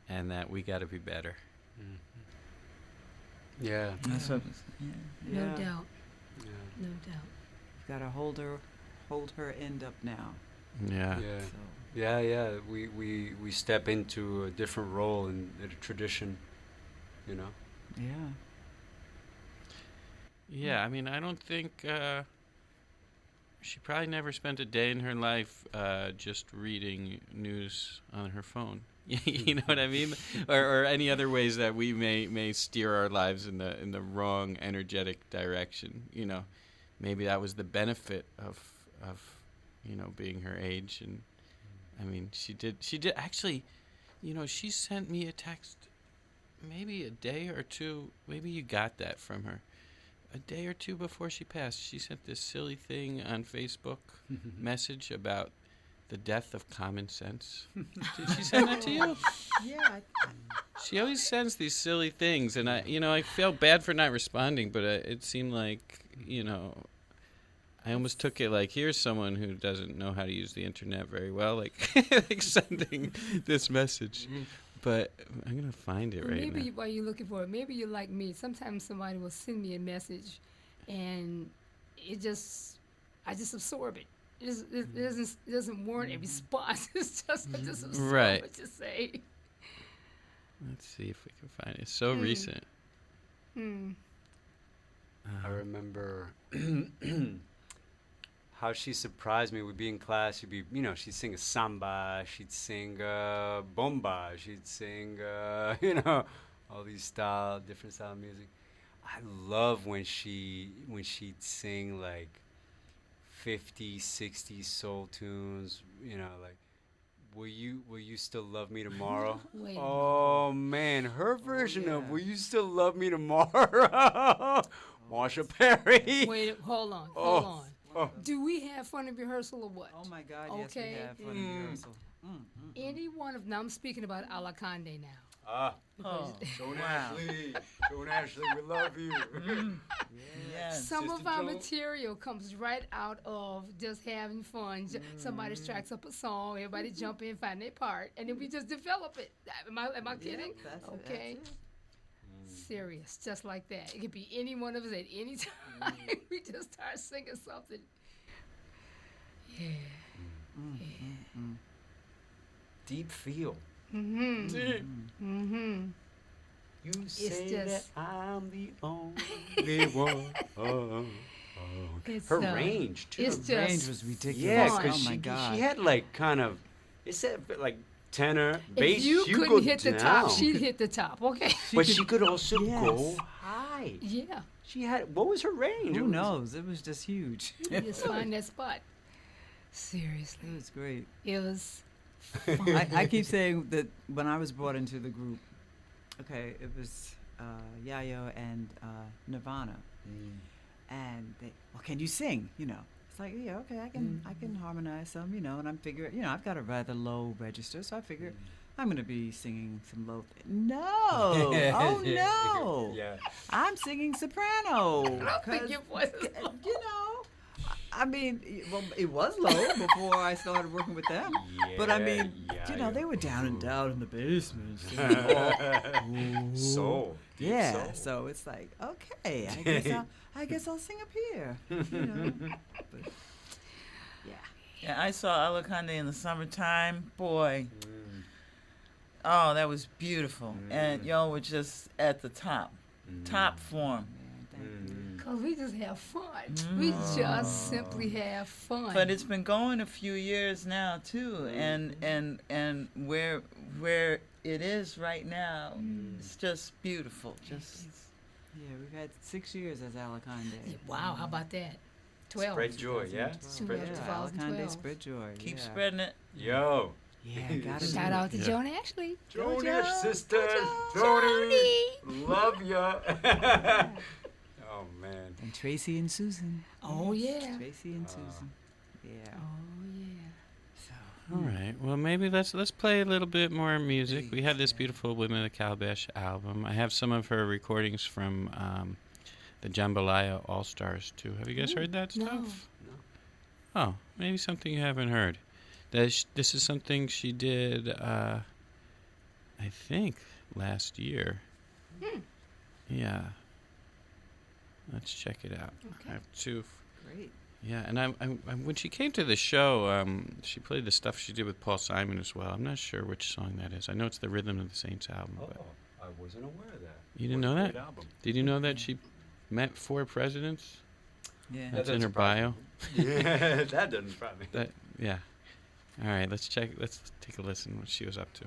and that we got to be better. Yeah. That's what No doubt. Yeah. No doubt. You've got to hold her end up now. Yeah. Yeah. So. Yeah. We step into a different role in a tradition, you know. Yeah. Yeah, I mean, I don't think she probably never spent a day in her life just reading news on her phone. You know what I mean? Or any other ways that we may steer our lives in the wrong energetic direction. You know, maybe that was the benefit of you know, being her age. And I mean, she did actually, you know, she sent me a text maybe a day or two. Maybe you got that from her. A day or two before she passed, she sent this silly thing on Facebook message about the death of common sense. Did she send that to you? Yeah. She always sends these silly things, and I felt bad for not responding, but it seemed like, you know, I almost took it like, here's someone who doesn't know how to use the internet very well, like sending this message. But I'm going to find it right now. Maybe while you're looking for it, maybe you're like me. Sometimes somebody will send me a message, and I just absorb it. It doesn't warrant a response. It's just, I just absorb what you say. Let's see if we can find it. It's so recent. I remember how she surprised me. We'd be in class. She'd be, you know, she'd sing a samba. She'd sing bomba. She'd sing, you know, all these different style of music. I love when she'd sing like 50s, 60s soul tunes. You know, like Will You Still Love Me Tomorrow? Oh man, her version of Will You Still Love Me Tomorrow? Marsha Perry. Wait, hold on. Oh. Do we have fun in rehearsal or what? Oh my God, yes, we have fun in rehearsal. Any one of, now I'm speaking about Alakande now. Joan Ashley, we love you. Yes. Some Sister of our Joan. material comes right out of just having fun. Somebody strikes up a song, everybody jump in, find their part, and then we just develop it. Am I kidding? Okay. Serious, just like that. It could be any one of us at any time. We just start singing something. Deep feel. Deep. You say just- that I'm the only one. It's, Her range too. It's The range just was ridiculous. Yeah, fun. because Oh my God. she had like kind of, it said like tenor, bass. If you go couldn't hit the top, down. she'd hit the top. Okay. But she could also Yes. go high. Yeah. She had, what was her range? Who knows? It was just huge. You just find that spot. Seriously. It was great. It was I keep saying that when I was brought into the group, okay, it was Yayo and Nirvana, and they, well, can you sing? You know, it's like, yeah, okay, I can harmonize some, you know, and I'm figuring, you know, I've got a rather low register, so I figure I'm gonna be singing some low. No, oh no, Yeah. I'm singing soprano. I don't think your voice is low. You know, I mean, well, it was low before I started working with them. But I mean, you know, they were down and down in the basement. Soul. Deep Yeah, soul. so it's like, okay, I guess I'll sing up here. You know, but, Yeah, I saw Alakande in the summertime. Boy, oh, that was beautiful. And y'all were just at the top form. Because we just have fun. We just simply have fun. But it's been going a few years now too, and where it is right now, it's just beautiful. Just yeah, we've had 6 years as Alakande. Wow, how about that? 12. Spread joy, yeah? Spread Yeah, joy. 2012. Spread joy. keep yeah. spreading it. Yo. Yeah, gotta do Shout it. out to Joan Ashley. Joan Jojo, sister. Joni. Love ya. Oh, man. And Tracy and Susan. Oh, yeah. Tracy and Susan. Yeah. Oh, yeah. So, All right. Well, maybe let's play a little bit more music. We have this beautiful "Women of the Calabash" album. I have some of her recordings from the Jambalaya All Stars too. Have you guys heard that No. stuff? No. Oh, maybe something you haven't heard. This is something she did, I think, last year. Yeah. Let's check it out. Okay. I have two. great. Yeah, and I when she came to the show, she played the stuff she did with Paul Simon as well. I'm not sure which song that is. I know it's the Rhythm of the Saints album. Oh, But I wasn't aware of that. you didn't What know a that? great album. Did you know that she met 4 presidents? Yeah. That's That in her doesn't bio. Yeah, that doesn't surprise me. That, yeah. All right, let's check. Let's take a listen what she was up to.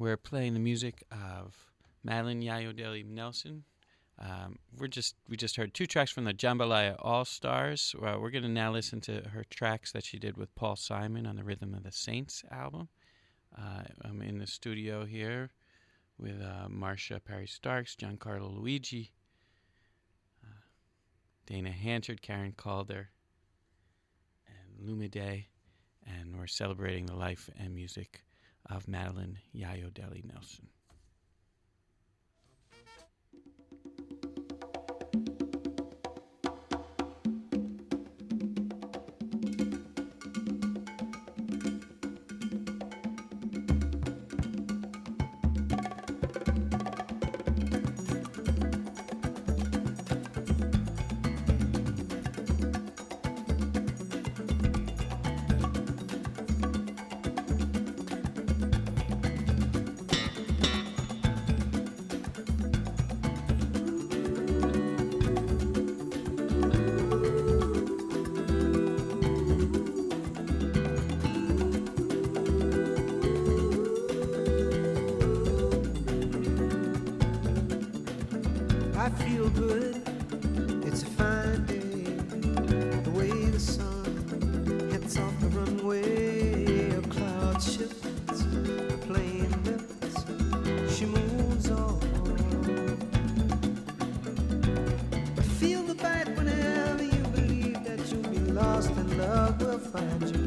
We're playing the music of Madeleine Yayodele Nelson. We just heard 2 tracks from the Jambalaya All-Stars. We're going to now listen to her tracks that she did with Paul Simon on the Rhythm of the Saints album. I'm in the studio here with Marsha Perry Starks, Giancarlo Luiggi, Dana Hanchard, Caren Calder, and Olumide, and we're celebrating the life and music of Madeleine Yayodele Nelson. I feel good, it's a fine day. The way the sun hits off the runway, a cloud shifts, a plane lifts, she moves on. Feel the bite whenever you believe that you'll be lost and love will find you.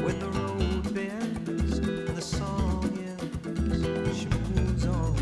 When the road bends and the song ends, she moves on.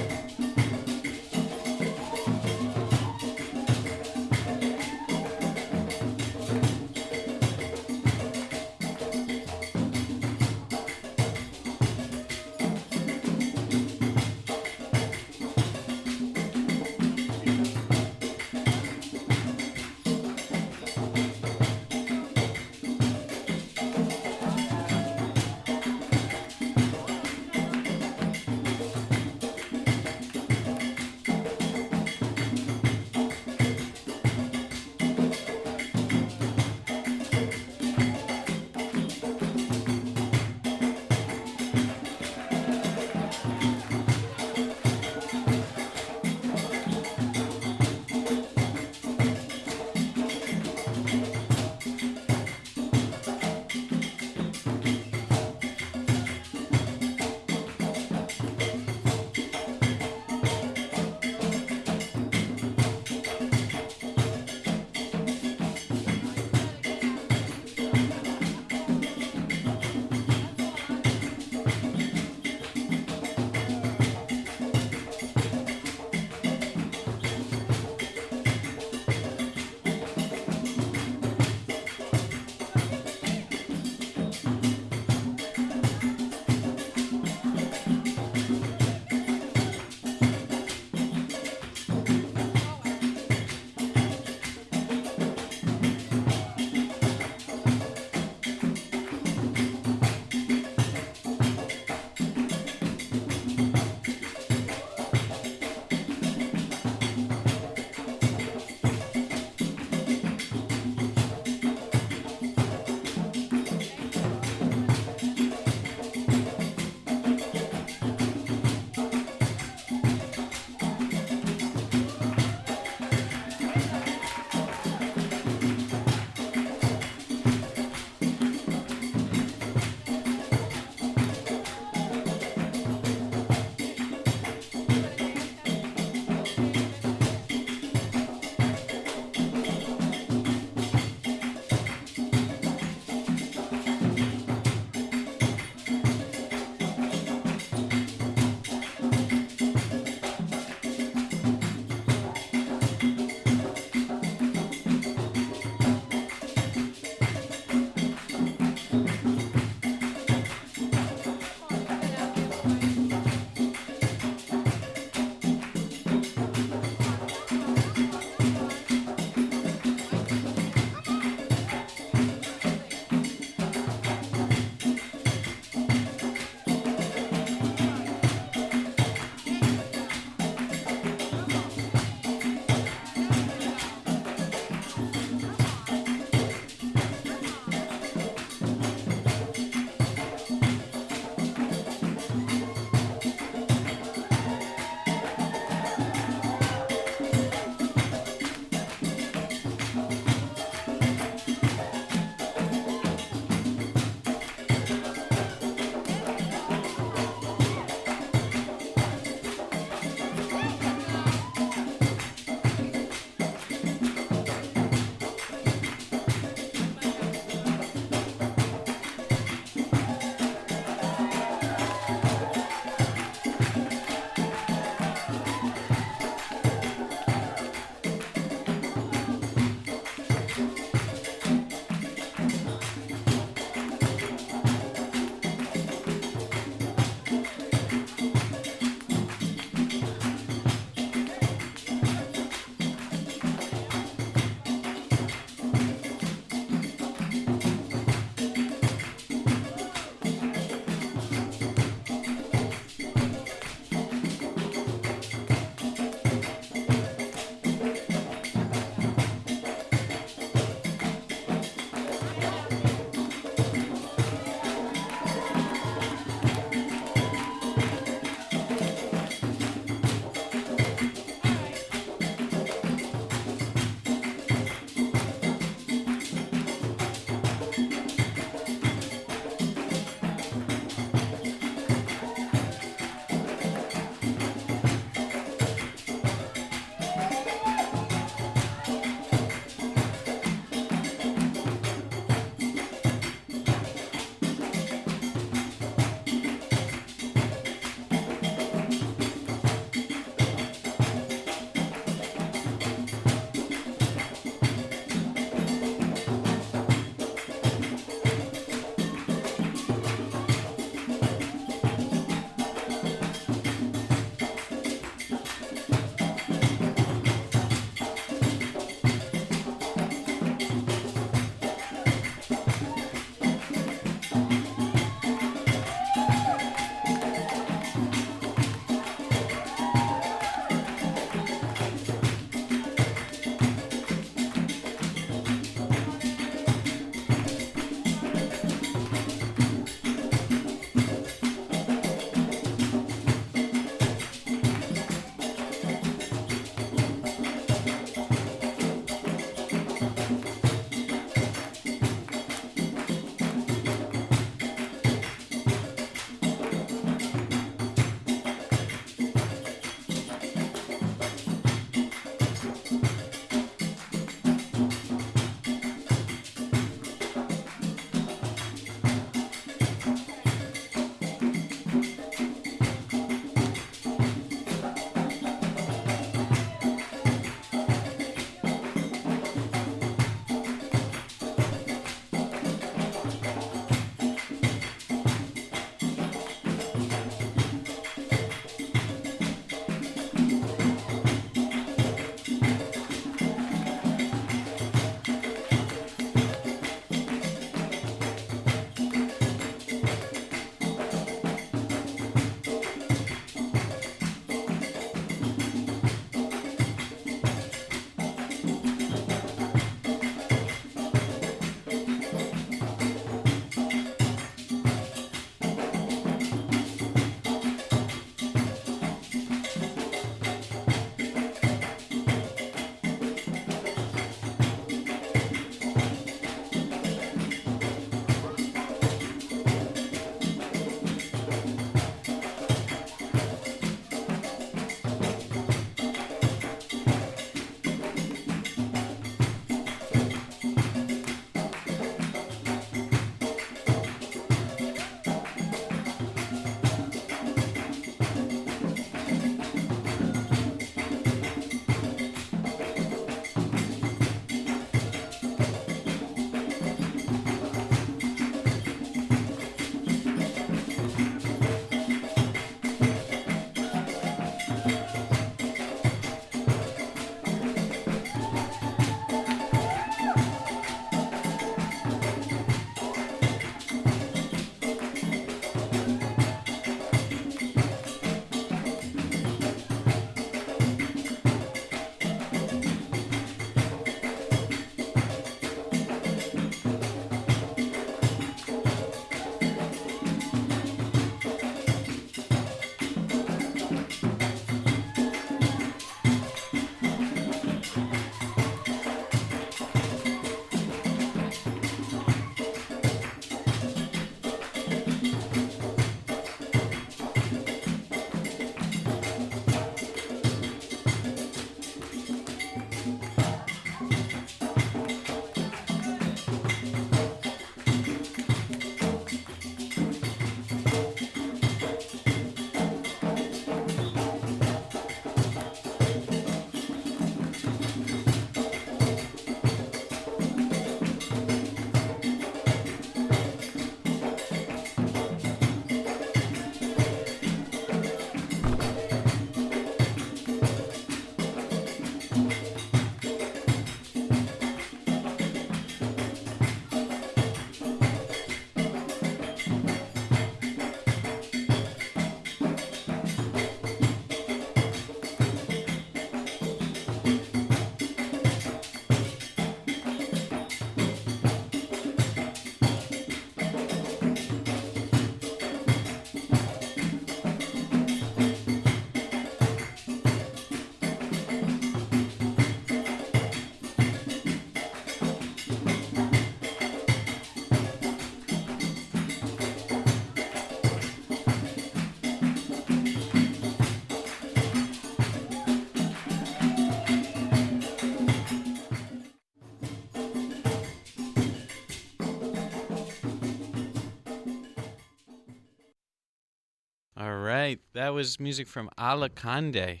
All right, that was music from Alacande,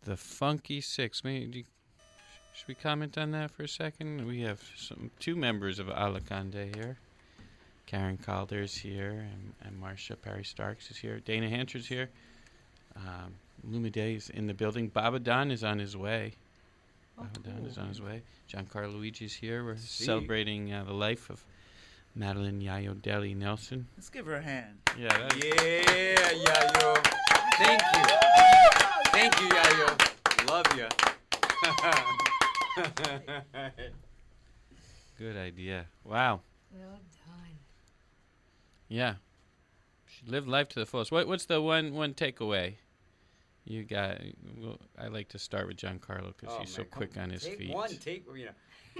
the Funky Six. Should we comment on that for a second? We have two members of Alacande here. Caren Calder is here, and Marsha Perry Starks is here. Dana Hanchard's here. Olumide is in the building. Babatunde is on his way. Babatunde is on his way. Giancarlo Luiggi is here. We're celebrating the life of Madeleine Yayodele Nelson. Let's give her a hand. Yeah, Yayo. Thank you. Thank you, Yayo. Love you. Good idea. Wow. Well done. Yeah. She lived life to the fullest. What's the one takeaway you got? Well, I like to start with Giancarlo because he's so quick on his feet.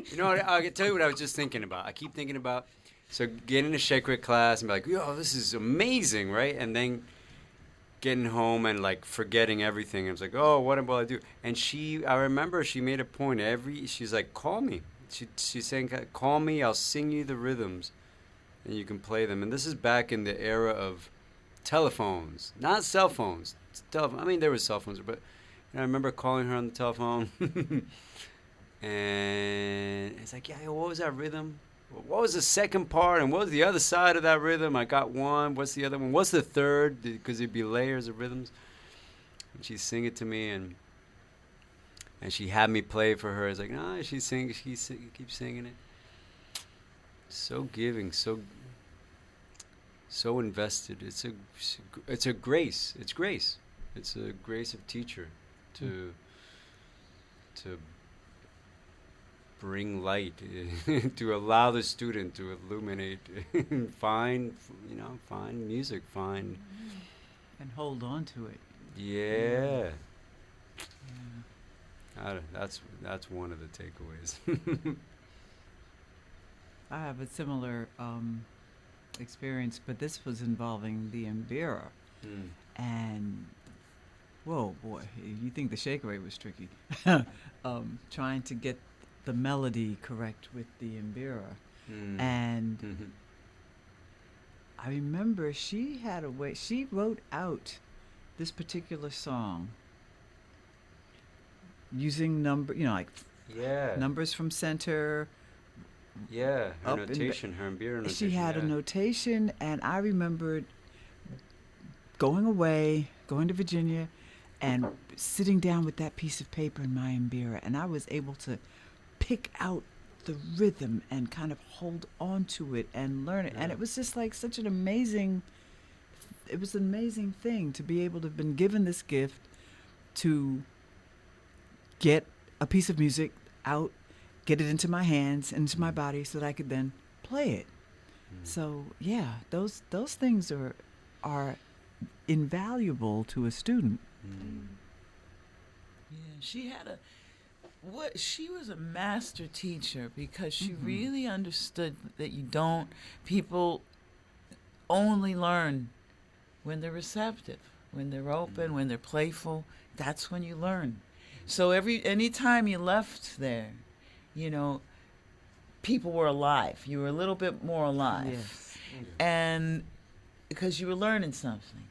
You know what, I'll tell you what I was just thinking about. I keep thinking about, so getting a shekere class and be like, yo, this is amazing, right? And then getting home and like forgetting everything. I was like, oh, what will I do? And I remember she made a point she's like, call me. She's saying, call me, I'll sing you the rhythms and you can play them. And this is back in the era of telephones, not cell phones. I mean, there were cell phones, but I remember calling her on the telephone and it's like, yeah, what was that rhythm? What was the second part and what was the other side of that rhythm? I got one. What's the other one? What's the third? Because there'd be layers of rhythms. And she'd sing it to me and she had me play for her. It's like, no, she keeps singing it. So giving, so invested. It's a grace. It's grace. It's a grace of teacher to bring light, to allow the student to illuminate, find music, and hold on to it. Yeah. That's one of the takeaways. I have a similar experience, but this was involving the mbira. And whoa, boy, you think the shekere was tricky. Trying to get the melody correct with the mbira. And I remember she had a way, she wrote out this particular song using numbers from center. Yeah, her notation, her mbira notation. She had a notation, and I remembered going to Virginia, and sitting down with that piece of paper in my mbira, and I was able to pick out the rhythm and kind of hold on to it and learn it. And it was just like such an amazing thing to be able to have been given this gift to get a piece of music out, get it into my hands, into my body so that I could then play it. So yeah, those things are invaluable to a student. Yeah, she was a master teacher because she really understood that people only learn when they're receptive, when they're open, when they're playful. That's when you learn. So any time you left there, people were alive. You were a little bit more alive. Yes. And because you were learning something.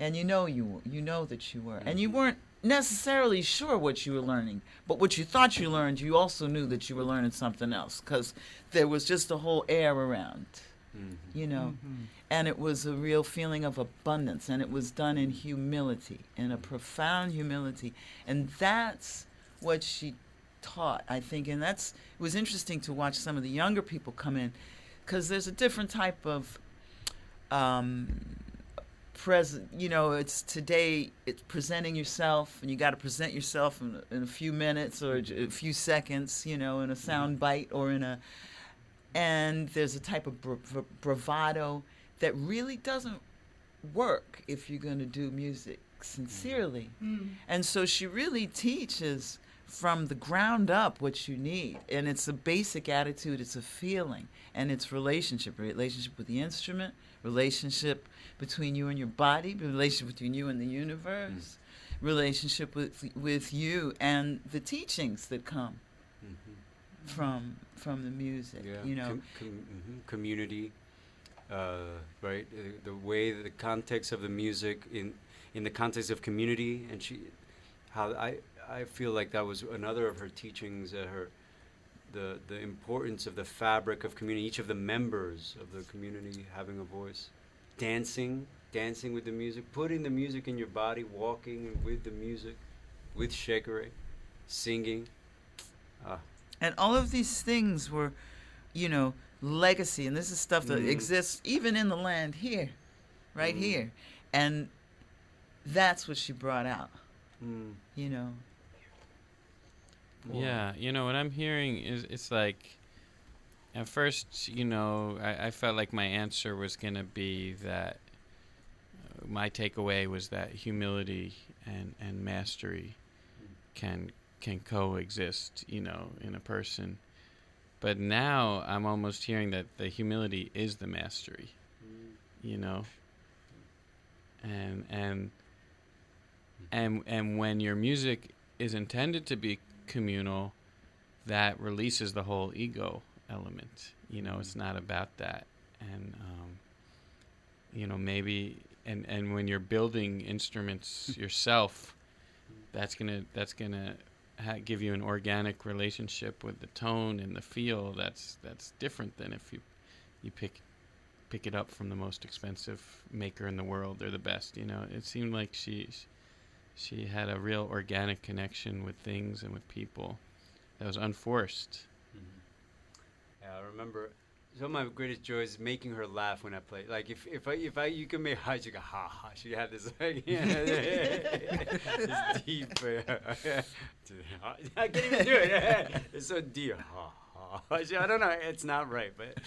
And you know that you were. And you weren't necessarily sure what you were learning, but what you thought you learned, you also knew that you were learning something else because there was just a whole air around, and it was a real feeling of abundance, and it was done in humility, in a profound humility, and that's what she taught, I think. And it was interesting to watch some of the younger people come in because there's a different type of it's today, it's presenting yourself, and you got to present yourself in a few minutes or a few seconds, in a sound bite and there's a type of bravado that really doesn't work if you're going to do music sincerely. And so she really teaches from the ground up what you need, and it's a basic attitude, it's a feeling, and it's relationship with the instrument, relationship between you and your body, relationship between you and the universe, relationship with you and the teachings that come from the music. Community, right? The way, the context of the music in the context of community, and how I feel like that was another of her teachings. The importance of the fabric of community, each of the members of the community having a voice, dancing with the music, putting the music in your body, walking with the music, with shekere, singing. And all of these things were, legacy, and this is stuff that exists even in the land here, right here. And that's what she brought out, Yeah, what I'm hearing is it's like, at first, I felt like my answer was going to be that my takeaway was that humility and mastery can coexist, in a person. But now I'm almost hearing that the humility is the mastery, and when your music is intended to be communal, that releases the whole ego element. It's not about that. And maybe and when you're building instruments yourself, that's gonna give you an organic relationship with the tone and the feel. That's different than if you pick it up from the most expensive maker in the world. They're the best. It seemed like she had a real organic connection with things and with people that was unforced. Yeah, I remember some of my greatest joy is making her laugh when I play. Like if you can make her, she go ha ha. She had this like this deep. I can't even do it. It's so deep. Ha ha. I don't know. It's not right, but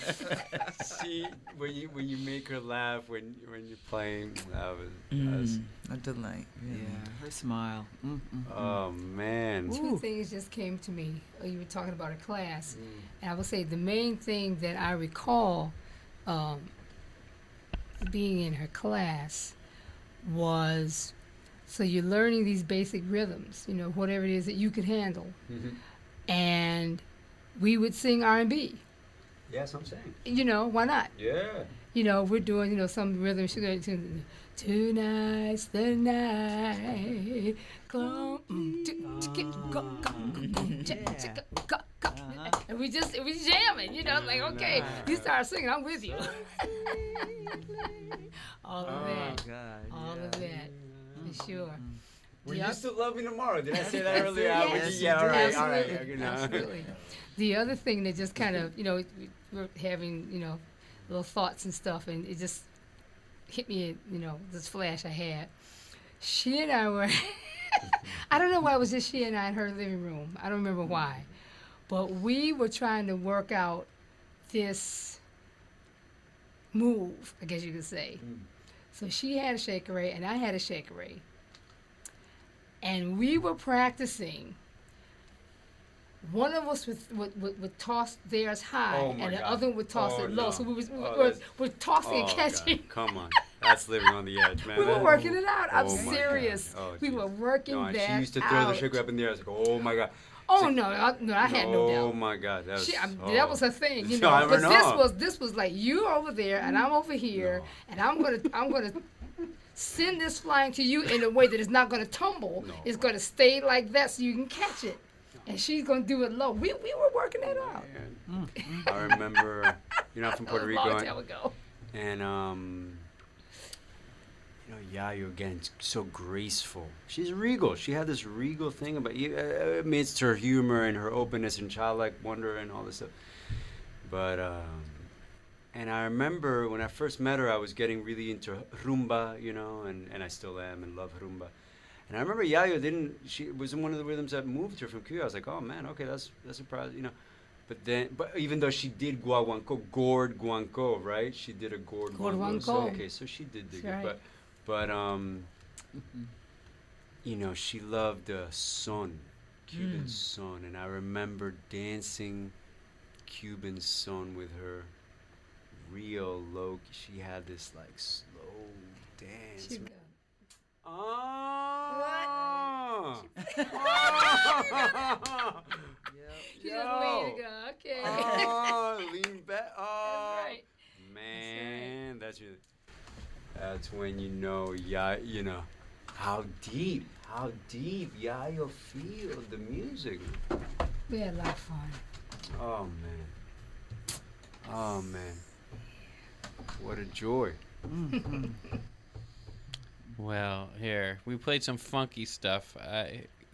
when you make her laugh when you're playing, that was a delight. Really. Yeah, her smile. Oh man. Two things just came to me. You were talking about a class, and I would say the main thing that I recall being in her class was, so you're learning these basic rhythms, whatever it is that you could handle, and we would sing R&B. Yes, I'm saying. Why not? Yeah. We're doing, some rhythm. Tonight's the night. And we jamming, like, okay, you start singing, I'm with you. All of that. All of that, for sure. Will you still love me tomorrow? Did I say that earlier? Yes, Yeah, all right. Absolutely. The other thing that just kind of, we're having, little thoughts and stuff, and it just hit me, this flash I had. She and I were, I don't know why it was just she and I in her living room. I don't remember why. But we were trying to work out this move, I guess you could say. So she had a shekere, and I had a shekere. And we were practicing. One of us would toss theirs high, and the other one would toss it low. No. So we were tossing and catching. God. Come on. That's living on the edge, man. We were working it out. I'm serious. We were working that out. She used to throw the sugar up in the air. I was like, oh, my God. Oh, no, I had no doubt. Oh, my God. That was her thing, But this was like, you over there, and I'm over here, and I'm gonna send this flying to you in a way that it's not going to tumble. It's going to stay like that so you can catch it. And she's going to do it low. We were working that out. I remember, I'm from Puerto Rico. A long time ago. And, Yayo, again, so graceful. She's regal. She had this regal thing about you, amidst her humor and her openness and childlike wonder and all this stuff. But, and I remember when I first met her, I was getting really into rumba, and I still am and love rumba. And I remember Yayo it wasn't one of the rhythms that moved her from Cuba. I was like, oh man, okay, that's a surprise, But even though she did gourd guanco, right? She did a gourd guanco. So, okay, so she did dig it. But she loved the son, Cuban son, and I remember dancing Cuban son with her, real low. She had this like slow dance. Oh! She just way to go. Okay. Oh, lean back. Oh, that's right. Man. That's when you know, how deep Yayo feel the music. We had a lot of fun. Oh man. What a joy. Well, here we played some funky stuff.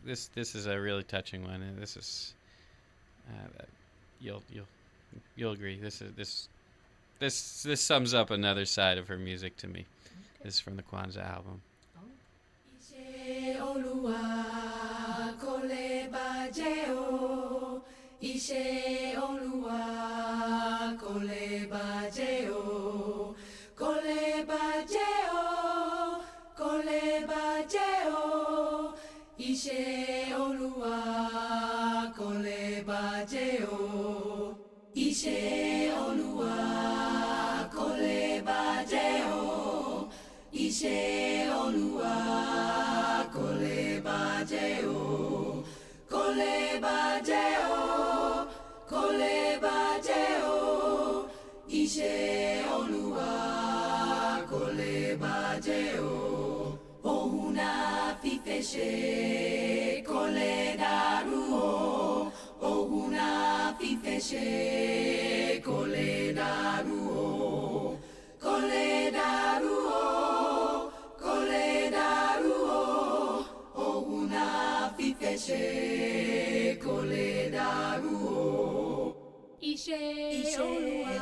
This is a really touching one, and this is you'll agree. This sums up another side of her music to me. Okay. This is from the Kwanzaa album. Ishe Olua kole bajeo, kole bajeo, kole bajeo. Ishe Olua kole bajeo, Ishe Olua kole bajeo, Ishe Olua kole bajeo, kole bajeo, kole bajeo. Ishe Olua kole bajeo. Ohuna fifeshe kole daruo. Ohuna fifeshe kole daruo. Kole daruo, kole daruo. Ohuna fifeshe kole daruo. Ishe Olua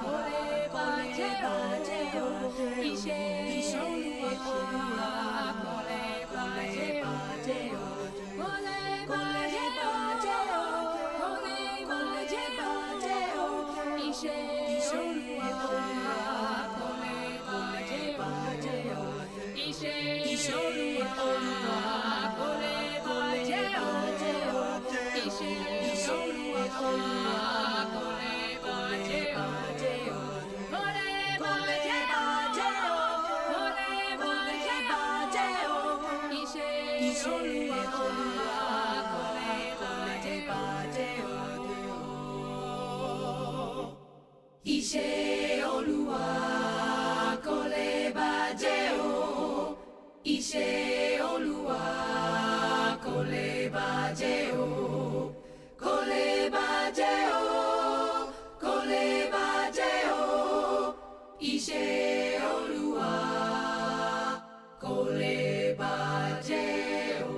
kole bajeo. Ishe Olua kole bajeo. Kole bajeo, kole bajeo. Ishe Olua kole bajeo. Ishe Olua kole bajeo. Ishe Olua kole bajeo. Kole bajeo, kole bajeo. Ishe Olua kole bajeo. Ishe Olua kole bajeo. Ishe Olua kole bajeo. Kole bajeo, kole bajeo. Ishe Olua kole bajeo.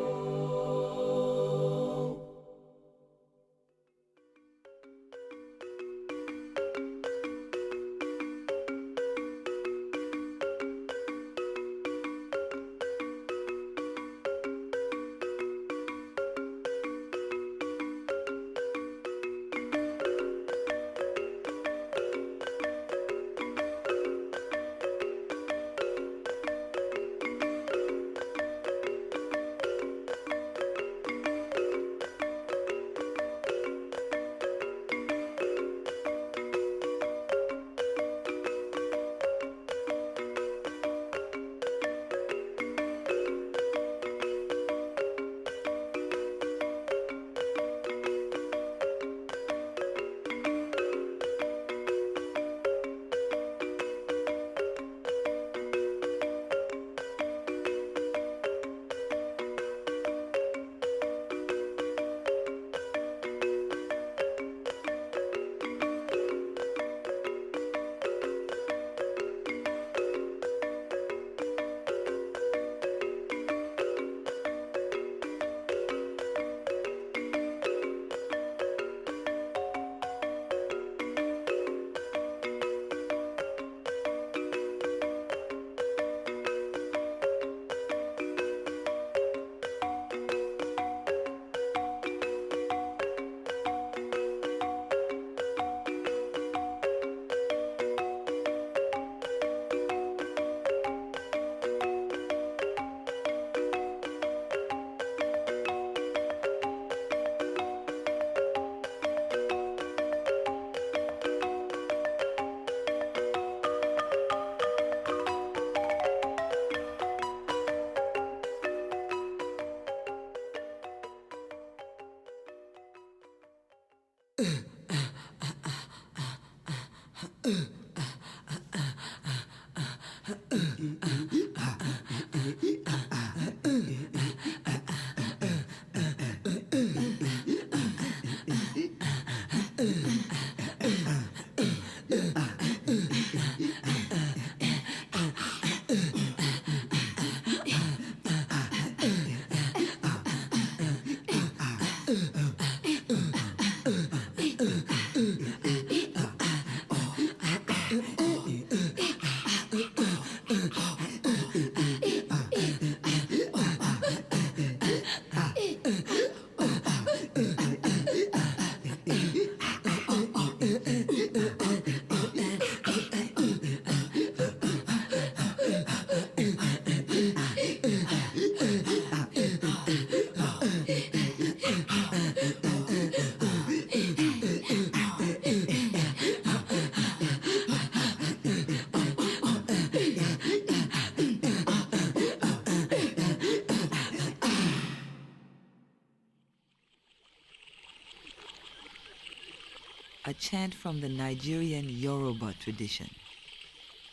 a chant from the Nigerian Yoruba tradition.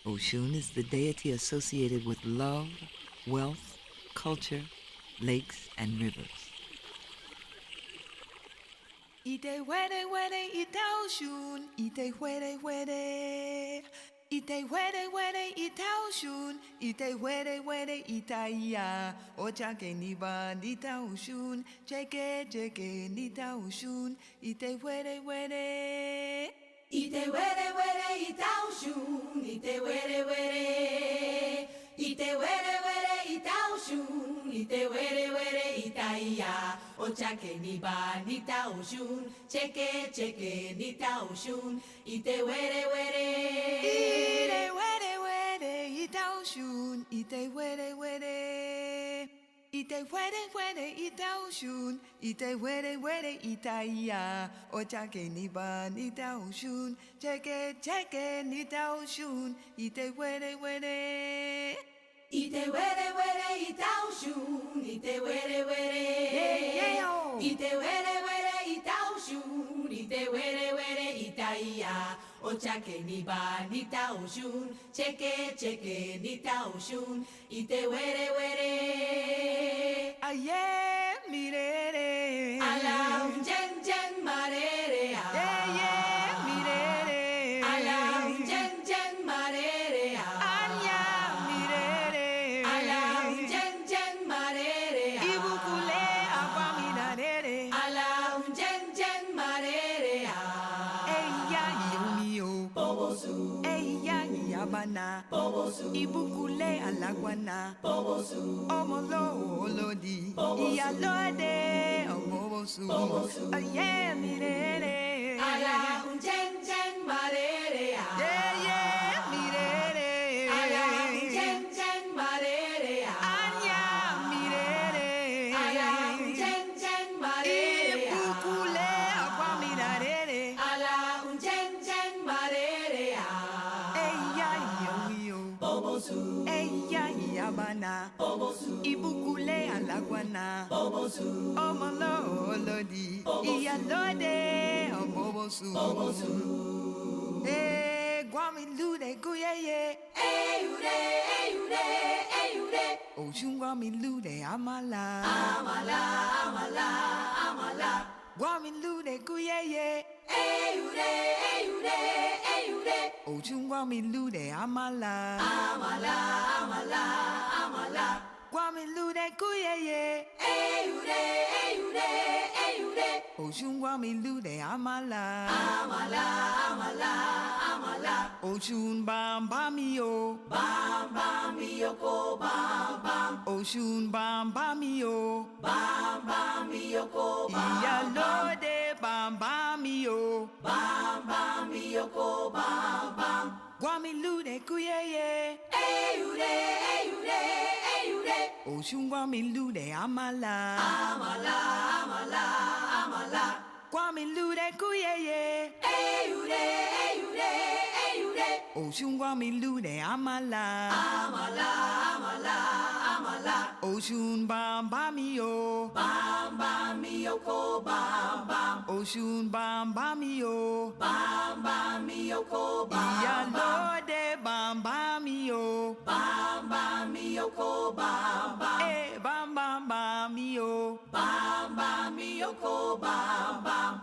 Oshun is the deity associated with love, wealth, culture, lakes, and rivers. Ite were were ite Oshun, ite were were. Ite were were ite Oshun, ite were were ite ya. Ocha ke niba nita Oshun, cheke cheke nita Oshun, ite were were. Ite were were ite Oshun, ite were were. Ite were were ite Oshun, ite were were ite ya. Ocha ke niba nita Oshun, cheke cheke nita Oshun, ite were were. Ite were were ite Oshun, ite were were. Ite were were ite Oshun, ite were were ite ya. Ocha ke niba nita Oshun, cheke cheke nita Oshun, ite were were. Ite were were ite Oshun, ite were were. Ite were were ite Oshun, ite were were ite ya. Ocha ke niba nita Oshun, cheke cheke nita Oshun, ite were were. Aye, mirere. Ala jen jen marere. Aye, mirere. Ala jen jen marere. Anya, mirere. Ala jen jen marere. Ibukule abaminarere. Ala jen jen marere. Eya yomio. Bobosu. Eya yabana. Bobosu. Ibukule alagwana. Bobosu. Omolo olodi. Bobosu. Iyalode obobosu. Bobosu. Aye, mirere. Ala jen jen marere. Yeah, mirere. Ala jen jen marere. Anya, mirere. Ala jen jen marere. Ibukule abaminarere. Ala jen jen marere. Eya yomio. Bobosu. Eya yabana. Bobosu. Ibukule alagwana. Bobosu. Omolo olodi. Iyalode obobosu. Bobosu. Gwami lude guyeye. Eyude, eyude, eyude. Oshun gwami lude amala. Amala, amala, amala. Gwami lude guyeye. Eyude, eyude, eyude. Oshun gwami lude amala. Amala, amala, amala. Gwami lude guyeye. Eyude, eyude, eyude. Oshun gwami lude amala. Amala, amala, amala. Oshun bam bam yo. Bam, bam, yoko, bam, bam. Oshun bam bam yo. Bam, bam, yoko, bam, Iyalode bam bam yo. bam, bam, yoko, bam, bam. Gwami lude guyeye. Eyude, eyude, eyude. Oshun gwami lude amala. Amala, amala, amala. Gwami lude guyeye. Eyude, eyude, eyude. Oshun gwami lude amala. Amala, amala, amala. Oshun bam bam yo. Bam, bam, yoko, bam, bam. Oshun bam bam yo. Bam, bam, yoko, bam, bam. Iyalode bam bam yo. Bam, bam, yoko, bam, bam. Eh bam bam bam yo. Bam, bam, yoko, bam, bam.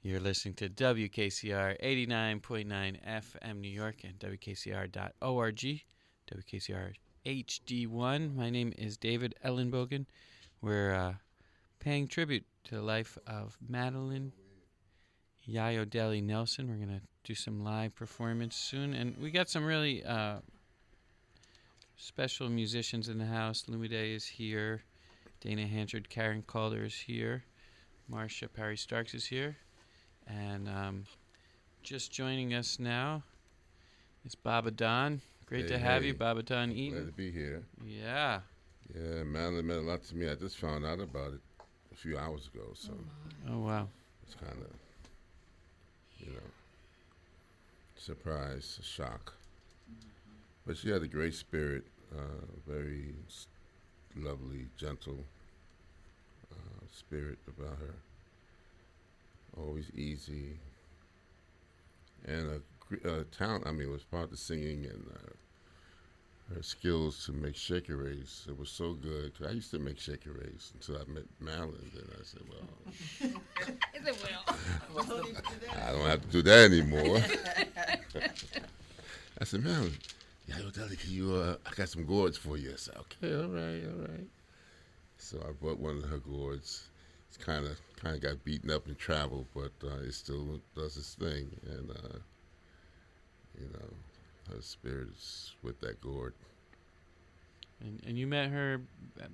You're listening to WKCR 89.9 FM New York and WKCR.org, WKCR HD1. My name is David Ellenbogen. We're paying tribute to the life of Madeleine Yayodele Nelson. We're going to do some live performance soon. And we got some really special musicians in the house. Olumide is here. Dana Hanchard, Caren Calder is here. Marsha Parry Starks is here. And just joining us now is Babatunde. Great to have you, Babatunde Eaton. Glad to be here. Yeah. Yeah, Madeleine meant a lot to me. I just found out about it a few hours ago, so. Oh, wow. It's kind of, surprise, a shock. But she had a great spirit, very lovely, gentle spirit about her. Always easy, and a talent. I mean, was part of the singing and her skills to make shekeres. It was so good. I used to make shekeres until I met Madeleine. Then I said, "Well, I don't have to do that anymore." I said, "Madeleine, Yayodele, can you? I got some gourds for you." I said, "Okay, all right." So I bought one of her gourds. It's kind of got beaten up and traveled, but it still does its thing, and her spirit is with that gourd. And you met her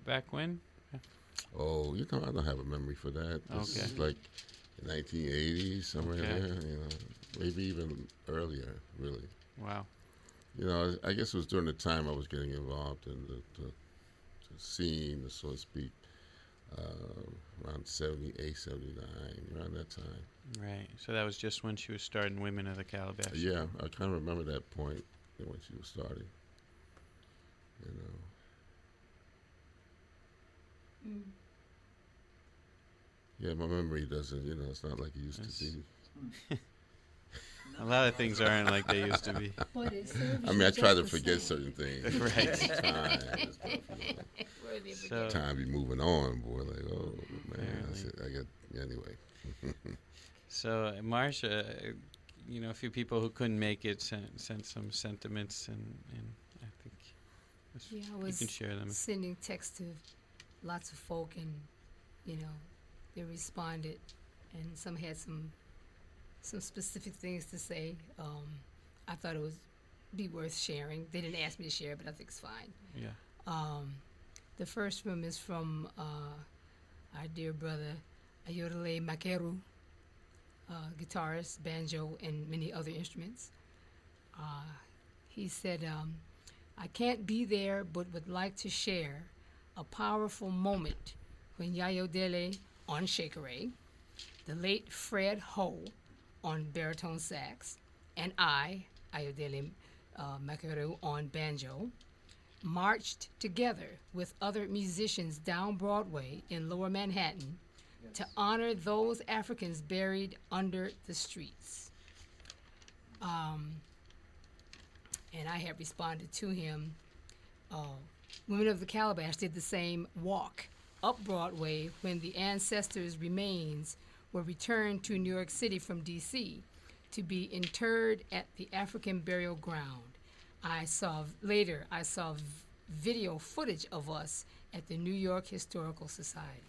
back when? Oh, I don't have a memory for that. This is like 1980s, somewhere there. Maybe even earlier, really. Wow. I guess it was during the time I was getting involved in the scene, so to speak. Around 78, 79, around that time. Right. So that was just when she was starting Women of the Calabash. Yeah, I kind of remember that point when she was starting. Yeah, my memory doesn't, it's not like it used to be. A lot of things aren't like they used to be. I mean, I try to forget certain things. Right. Time be moving on, boy. Like, oh, man. Anyway. So, Marsha, a few people who couldn't make it sent some sentiments, and I think I was you can share them. Sending texts to lots of folk, and, they responded, and some had some specific things to say. I thought it would be worth sharing. They didn't ask me to share, but I think it's fine. Yeah. The first one is from our dear brother Yayodele Makeru, guitarist, banjo, and many other instruments. He said, I can't be there, but would like to share a powerful moment when Yayodele on shekere, the late Fred Ho on baritone sax, and I, Yayodele Makeru, on banjo, marched together with other musicians down Broadway in Lower Manhattan to honor those Africans buried under the streets. And I have responded to him. Women of the Calabash did the same walk up Broadway when the ancestors' remains were returned to New York City from D.C. to be interred at the African burial ground. I saw video footage of us at the New York Historical Society.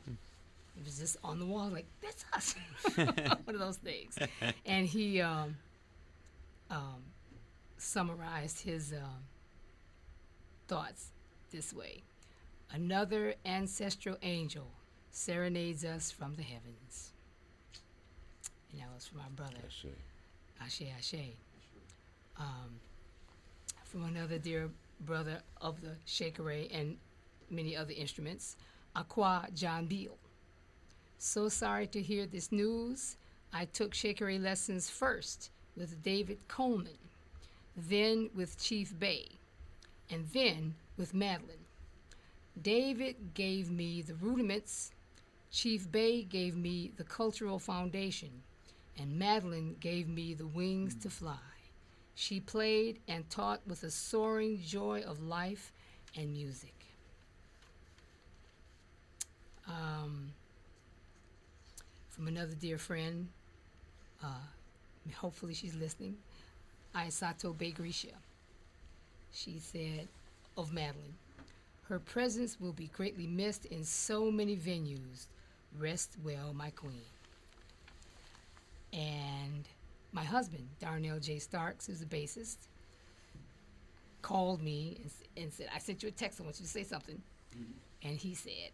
It was just on the wall, like, that's us. One of those things. And he summarized his thoughts this way. Another ancestral angel serenades us from the heavens. And that was from our brother. Ashe, Ashe. From another dear brother of the shekere and many other instruments, Akwa John Beale. So sorry to hear this news. I took shekere lessons first with David Coleman, then with Chief Bay, and then with Madeleine. David gave me the rudiments, Chief Bay gave me the cultural foundation, and Madeleine gave me the wings to fly. She played and taught with a soaring joy of life and music. from another dear friend. Hopefully she's listening. Aisato Begarisha. She said of Madeleine, her presence will be greatly missed in so many venues. Rest well, my queen. And my husband, Darnell J. Starks, who's a bassist, called me and said, I sent you a text, I want you to say something. And he said,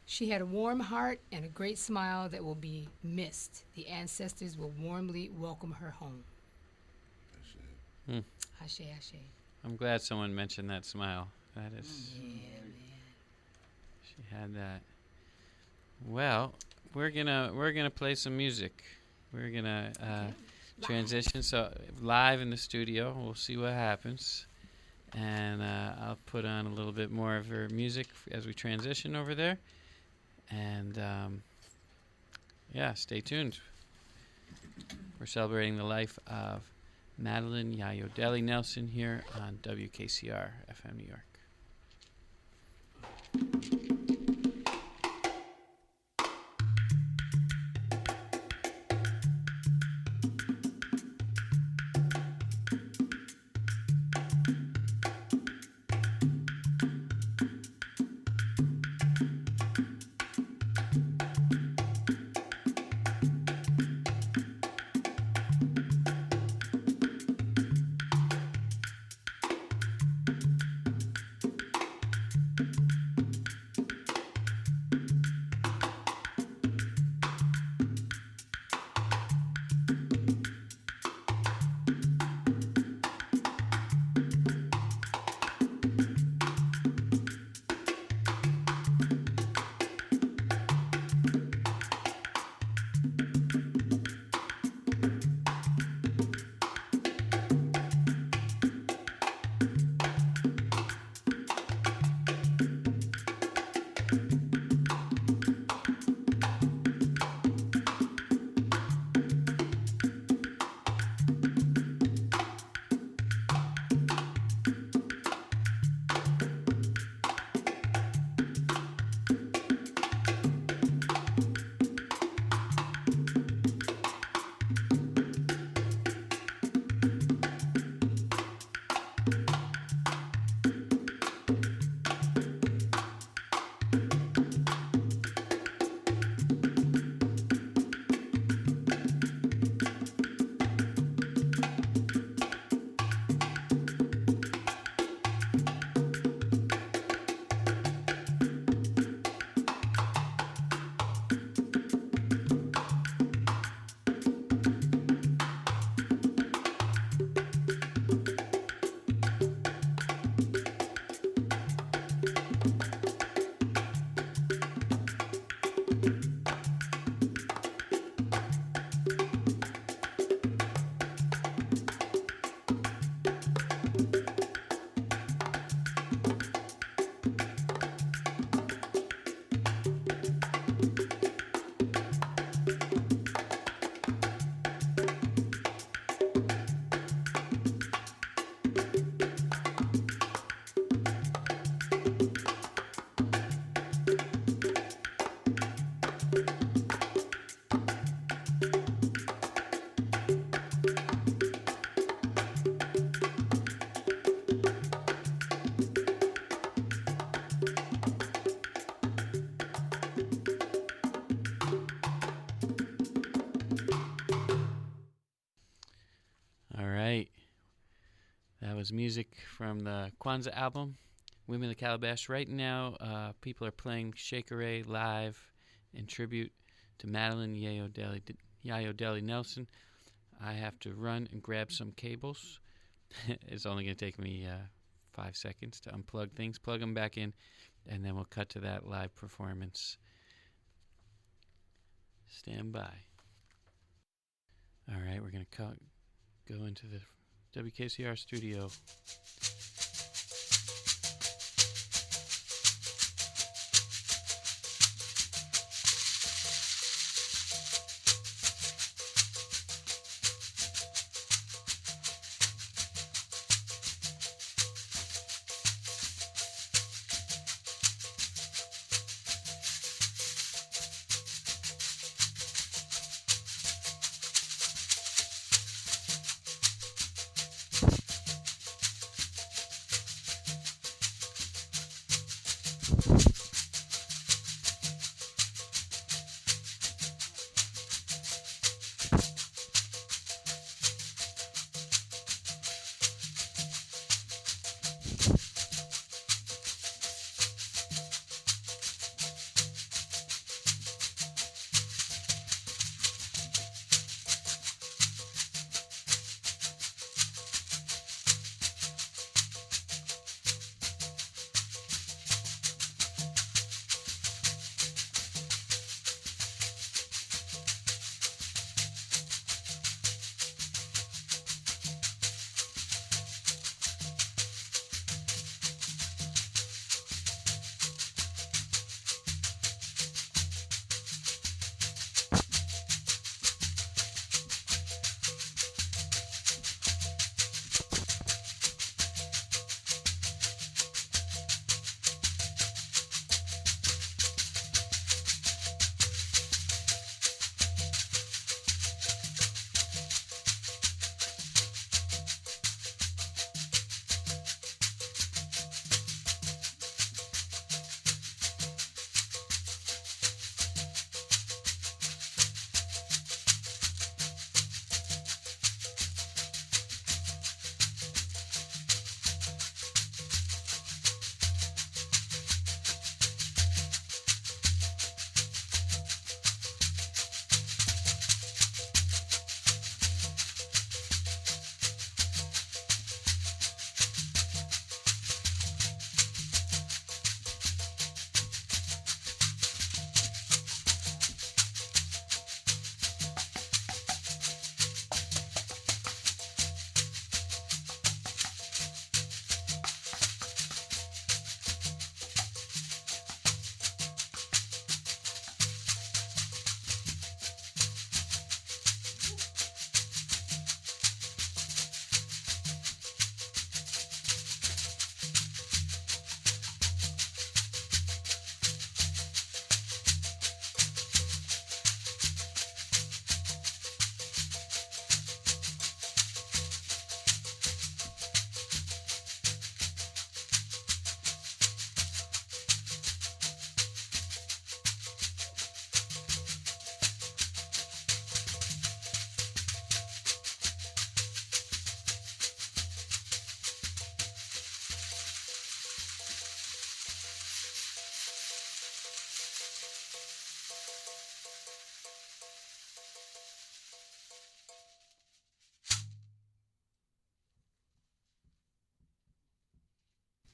she had a warm heart and a great smile that will be missed. The ancestors will warmly welcome her home. Ashe, ashe. I'm glad someone mentioned that smile. That is. Yeah, man. She had that. Well, we're gonna play some music. We're gonna transition so live in the studio. We'll see what happens, and I'll put on a little bit more of her music as we transition over there. And yeah, stay tuned. We're celebrating the life of Madeleine Yayodele Nelson here on WKCR FM New York. Music from the Kwanzaa album, Women of the Calabash. Right now, people are playing Shekere live in tribute to Madeleine Yayodele Nelson. I have to run and grab some cables. It's only going to take me 5 seconds to unplug things, plug them back in, and then we'll cut to that live performance. Stand by. All right, we're going to go into the WKCR studio.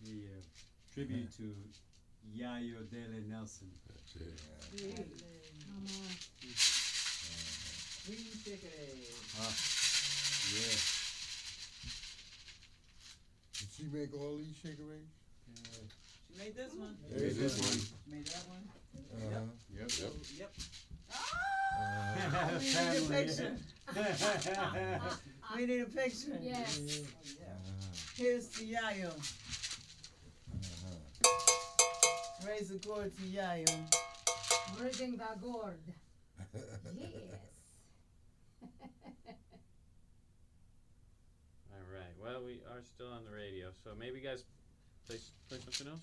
The tribute to Yayodele Nelson. That's it. Yeah. Did she make all these shekeres? She made this one. There's this one. She made that one. Yep. Yep. We need a picture. We need a picture. Yes. Here's to Yayo. Raise the gourd to Yayo. Raising the gourd. Yes. All right. Well, we are still on the radio, so maybe you guys play something else.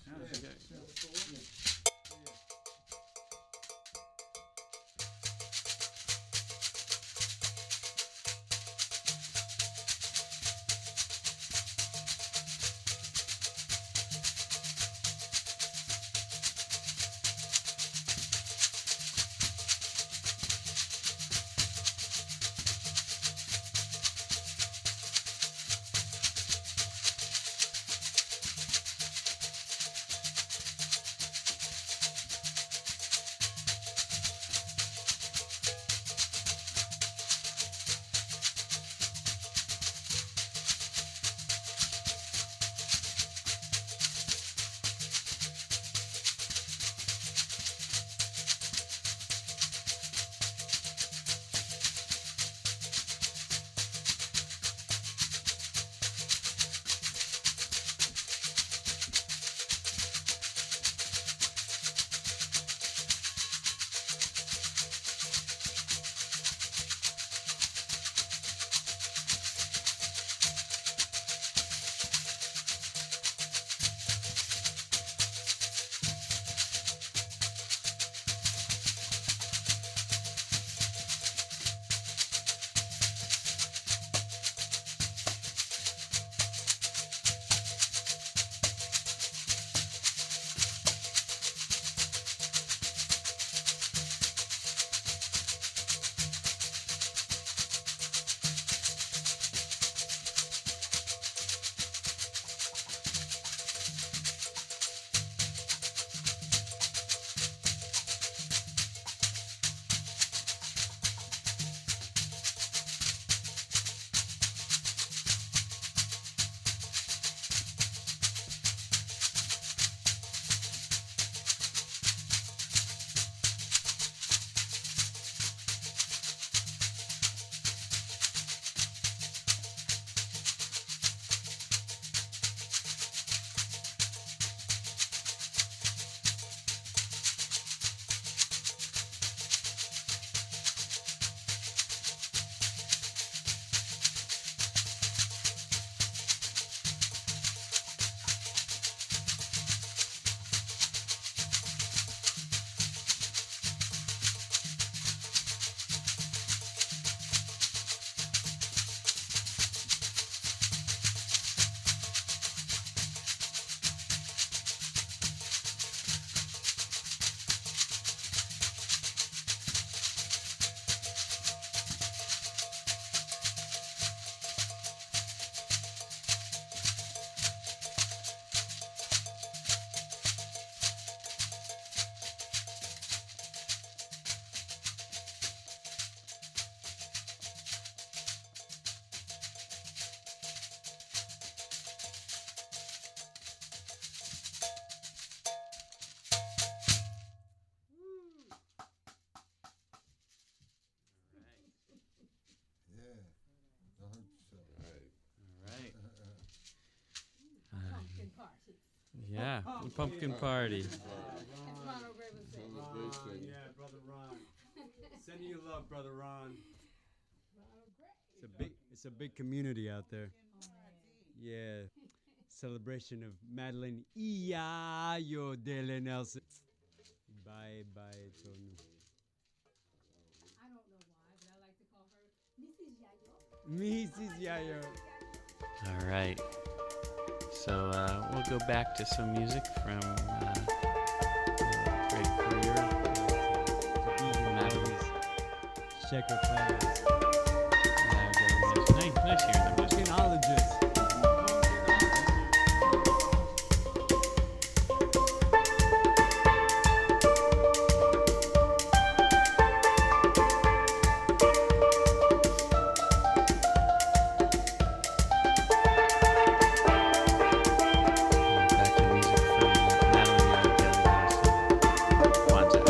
party. Yeah, the pumpkin party. As Ronald Reagan said. Ron, yeah, brother Ron. Sending you love, brother Ron. It's a big community out there. Yeah, celebration of Madeleine Yayodele Nelson. Bye, Tonu. I don't know why, but I like to call her Mrs. Yayo. Mrs. Yayo. All right. So we'll go back to some music from great career. Madeleine's Shekere class. Nice hearing the music. Pumpkinologist. Back to music from Madeleine Yayodele Nelson. Kwanzaa.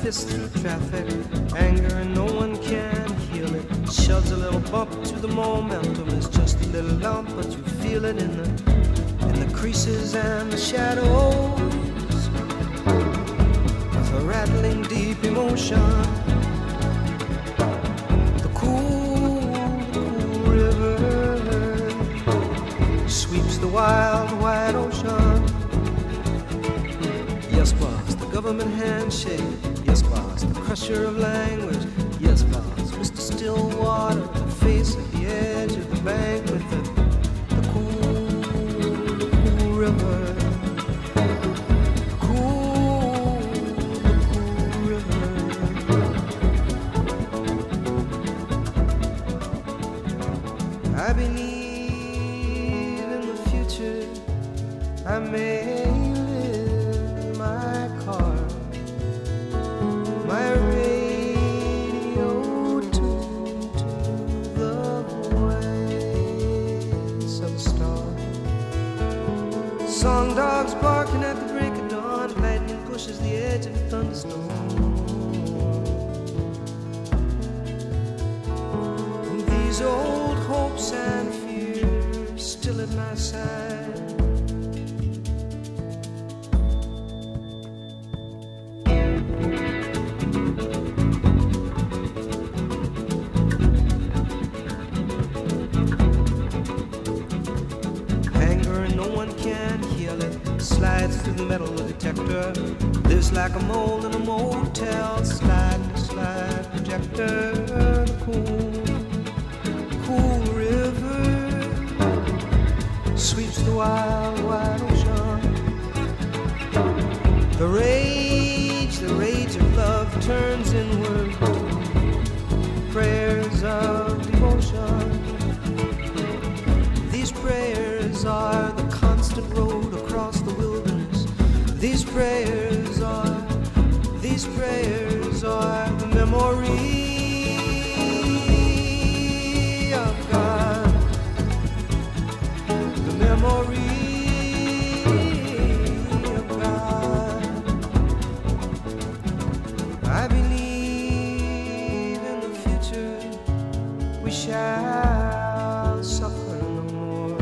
fist through traffic, anger and no one can heal it. Shoves a little bump to the momentum, it's just a little lump, but you feel it in the creases and the shadows. With a rattling deep emotion, the cool river sweeps the wild, wide ocean. Yes, boss, the government handshake. Yes, boss, the crusher of language. Yes, boss, Mr. Stillwater, the face at the edge of the bank with the cool river. The cool river. I believe in the future. I may my radio tuned to the voice of a star. Song dogs barking at the break of dawn. Lightning pushes the edge of a thunderstorm. And these old hopes and fears still at my side. Slides through the metal detector, lives like a mole in a motel. Slide, slide projector, the cool the wild, wide ocean. The rage of love turns inward. Prayers of devotion. These prayers are the constant road across the wilderness. These prayers are the memory of God. The memory of God. I believe in the future we shall suffer no more.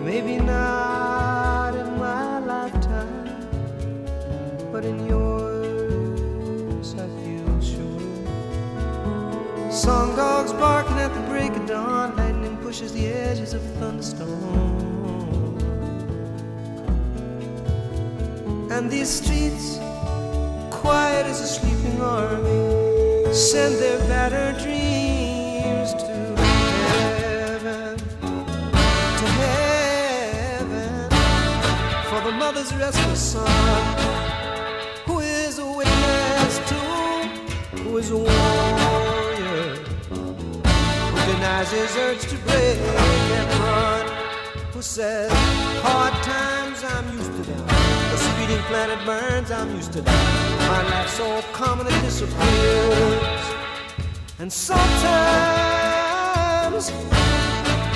Maybe not in my lifetime, but in yours I feel sure. Song dogs barking at the break of dawn. Lightning pushes the edges of a thunderstorm. And these streets, quiet as a sleeping army, send their battered dreams to heaven, for the mother's restless son, who is a witness to, who is a warrior, who denies his urge to break and run, who says, hard times, I'm used to them. The speeding planet burns, I'm used to that. My life's so common it disappears. And sometimes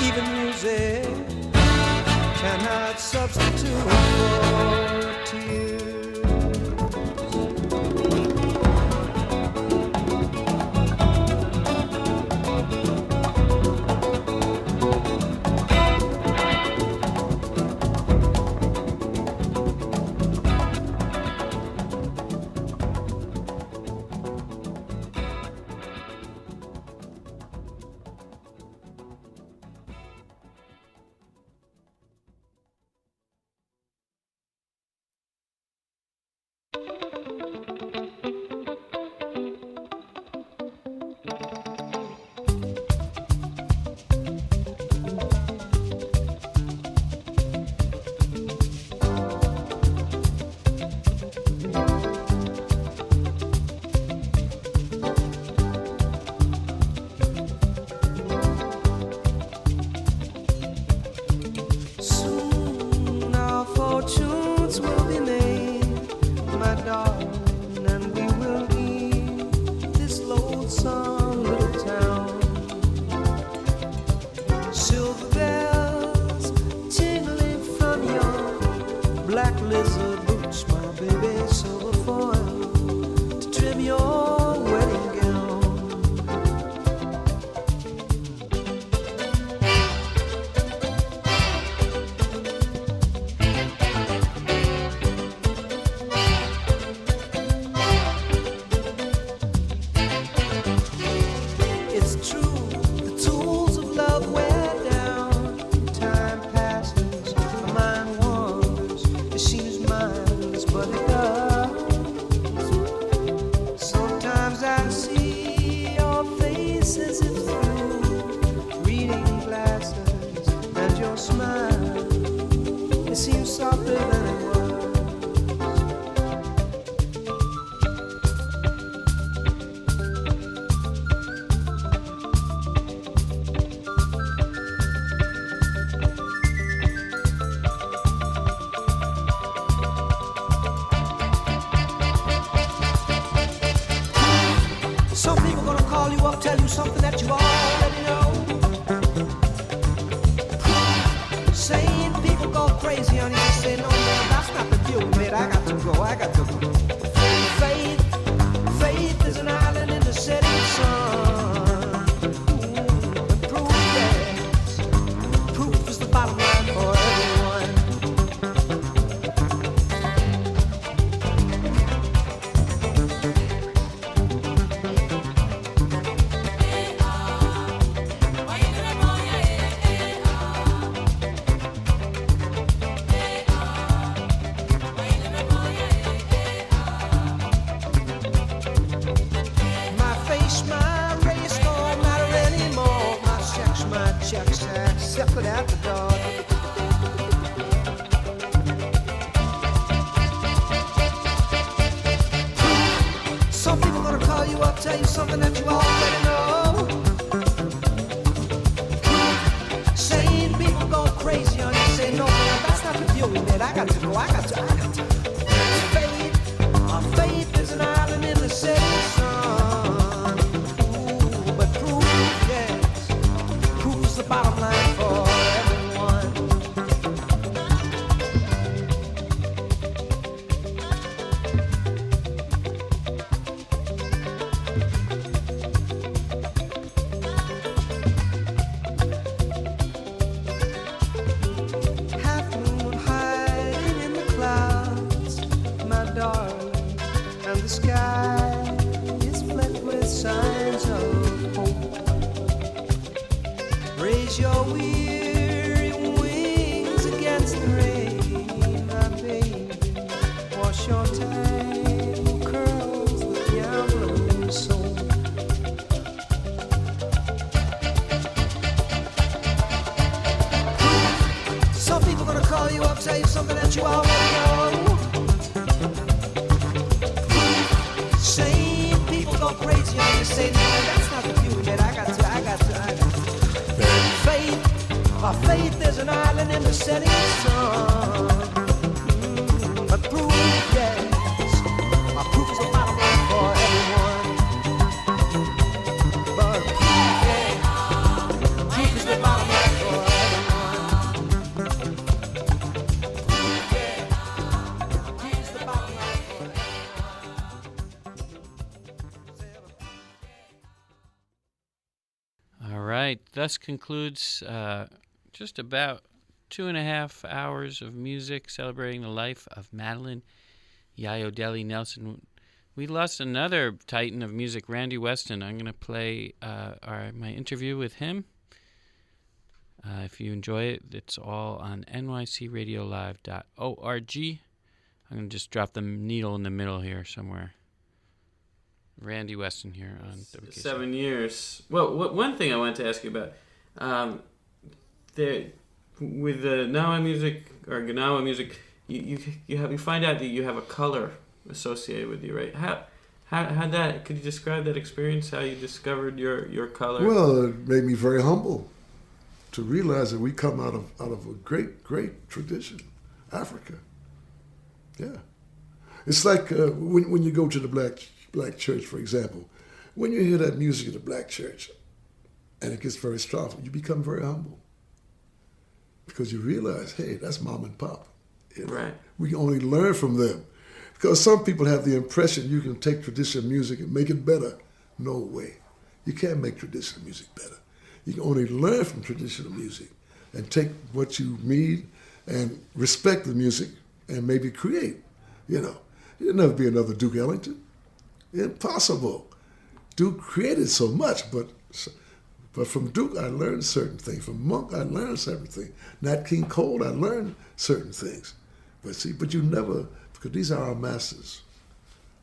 even music cannot substitute for tears. Checks, circle at the door. Some people gonna call you up, tell you something that you already know. Sane people go crazy on you, say no man, that's not the deal we made. I got to go, I got to. Faith is an island in the setting sun. Ooh, but proof, yes, proof is the bottom line for everyone. Half moon hiding in the clouds, my darling. And the sky is flecked with signs of hope. Raise your weary wings against the rain, my baby. Wash your tangled curls with yellow soap. Some people gonna call you up, tell you something that you already know. Same people go crazy on you, say, no, that's not the view that I got to. Faith is an island in the setting sun. But proof, yes, my proof is a bottom line for everyone. But proof, yes, proof is the bottom line for everyone. Proof, yes, proof is the bottom line for everyone. All right, thus concludes just about 2.5 hours of music celebrating the life of Madeleine Yayodele Nelson. We lost another titan of music, Randy Weston. I'm going to play my interview with him. If you enjoy it, it's all on nycradiolive.org. I'm going to just drop the needle in the middle here somewhere. Randy Weston here on WKC. 7 years. Well, one thing I wanted to ask you about, with the Gnawa music or Gnawa music, you find out that you have a color associated with you, right? How that? Could you describe that experience? How you discovered your color? Well, it made me very humble to realize that we come out of a great tradition, Africa. Yeah, it's like when you go to the black church, for example. When you hear that music in the black church, and it gets very strong, you become very humble because you realize, hey, that's mom and pop. You know? Right. We can only learn from them. Because some people have the impression you can take traditional music and make it better. No way. You can't make traditional music better. You can only learn from traditional music and take what you need and respect the music and maybe create. You know, there'll never be another Duke Ellington. Impossible. Duke created so much, but from Duke I learned certain things. From Monk I learned certain things. Nat King Cole I learned certain things. But you never, because these are our masters.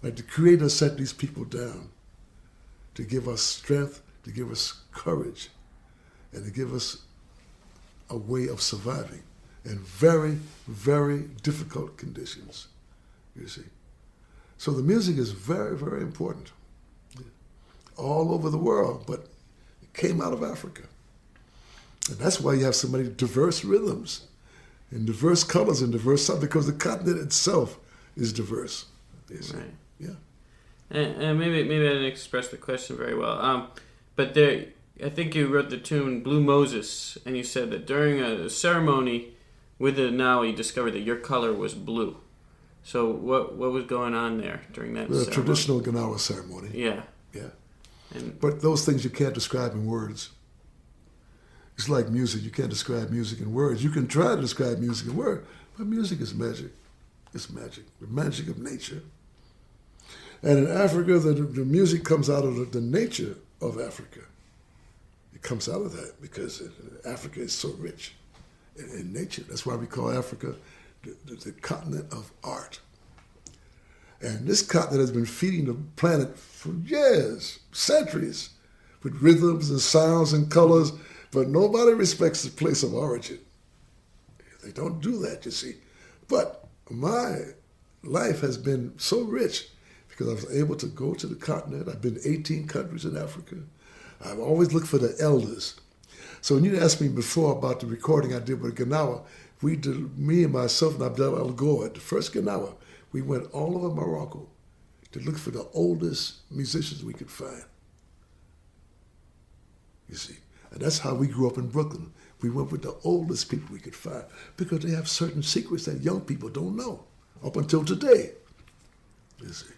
Like the Creator set these people down to give us strength, to give us courage, and to give us a way of surviving in very, very difficult conditions, you see. So the music is very, very important all over the world, but it came out of Africa. And that's why you have so many diverse rhythms and diverse colors and diverse stuff, because the continent itself is diverse. You see? Right. Yeah. And maybe I didn't express the question very well. But I think you wrote the tune Blue Moses, and you said that during a ceremony with the Gnawa, you discovered that your color was blue. So what was going on there during that ceremony? The traditional Gnawa ceremony. Yeah. Yeah. But those things you can't describe in words. It's like music. You can't describe music in words. You can try to describe music in words, but music is magic. It's magic. The magic of nature. And in Africa, the music comes out of the nature of Africa. It comes out of that because Africa is so rich in nature. That's why we call Africa the continent of art. And this continent has been feeding the planet for years, centuries, with rhythms and sounds and colors. But nobody respects the place of origin. They don't do that, you see. But my life has been so rich because I was able to go to the continent. I've been 18 countries in Africa. I've always looked for the elders. So when you asked me before about the recording I did with Ganawa, we did, me and myself and Abdel Al Gore, the first Ganawa, we went all over Morocco to look for the oldest musicians we could find. You see, and that's how we grew up in Brooklyn. We went with the oldest people we could find because they have certain secrets that young people don't know up until today. You see.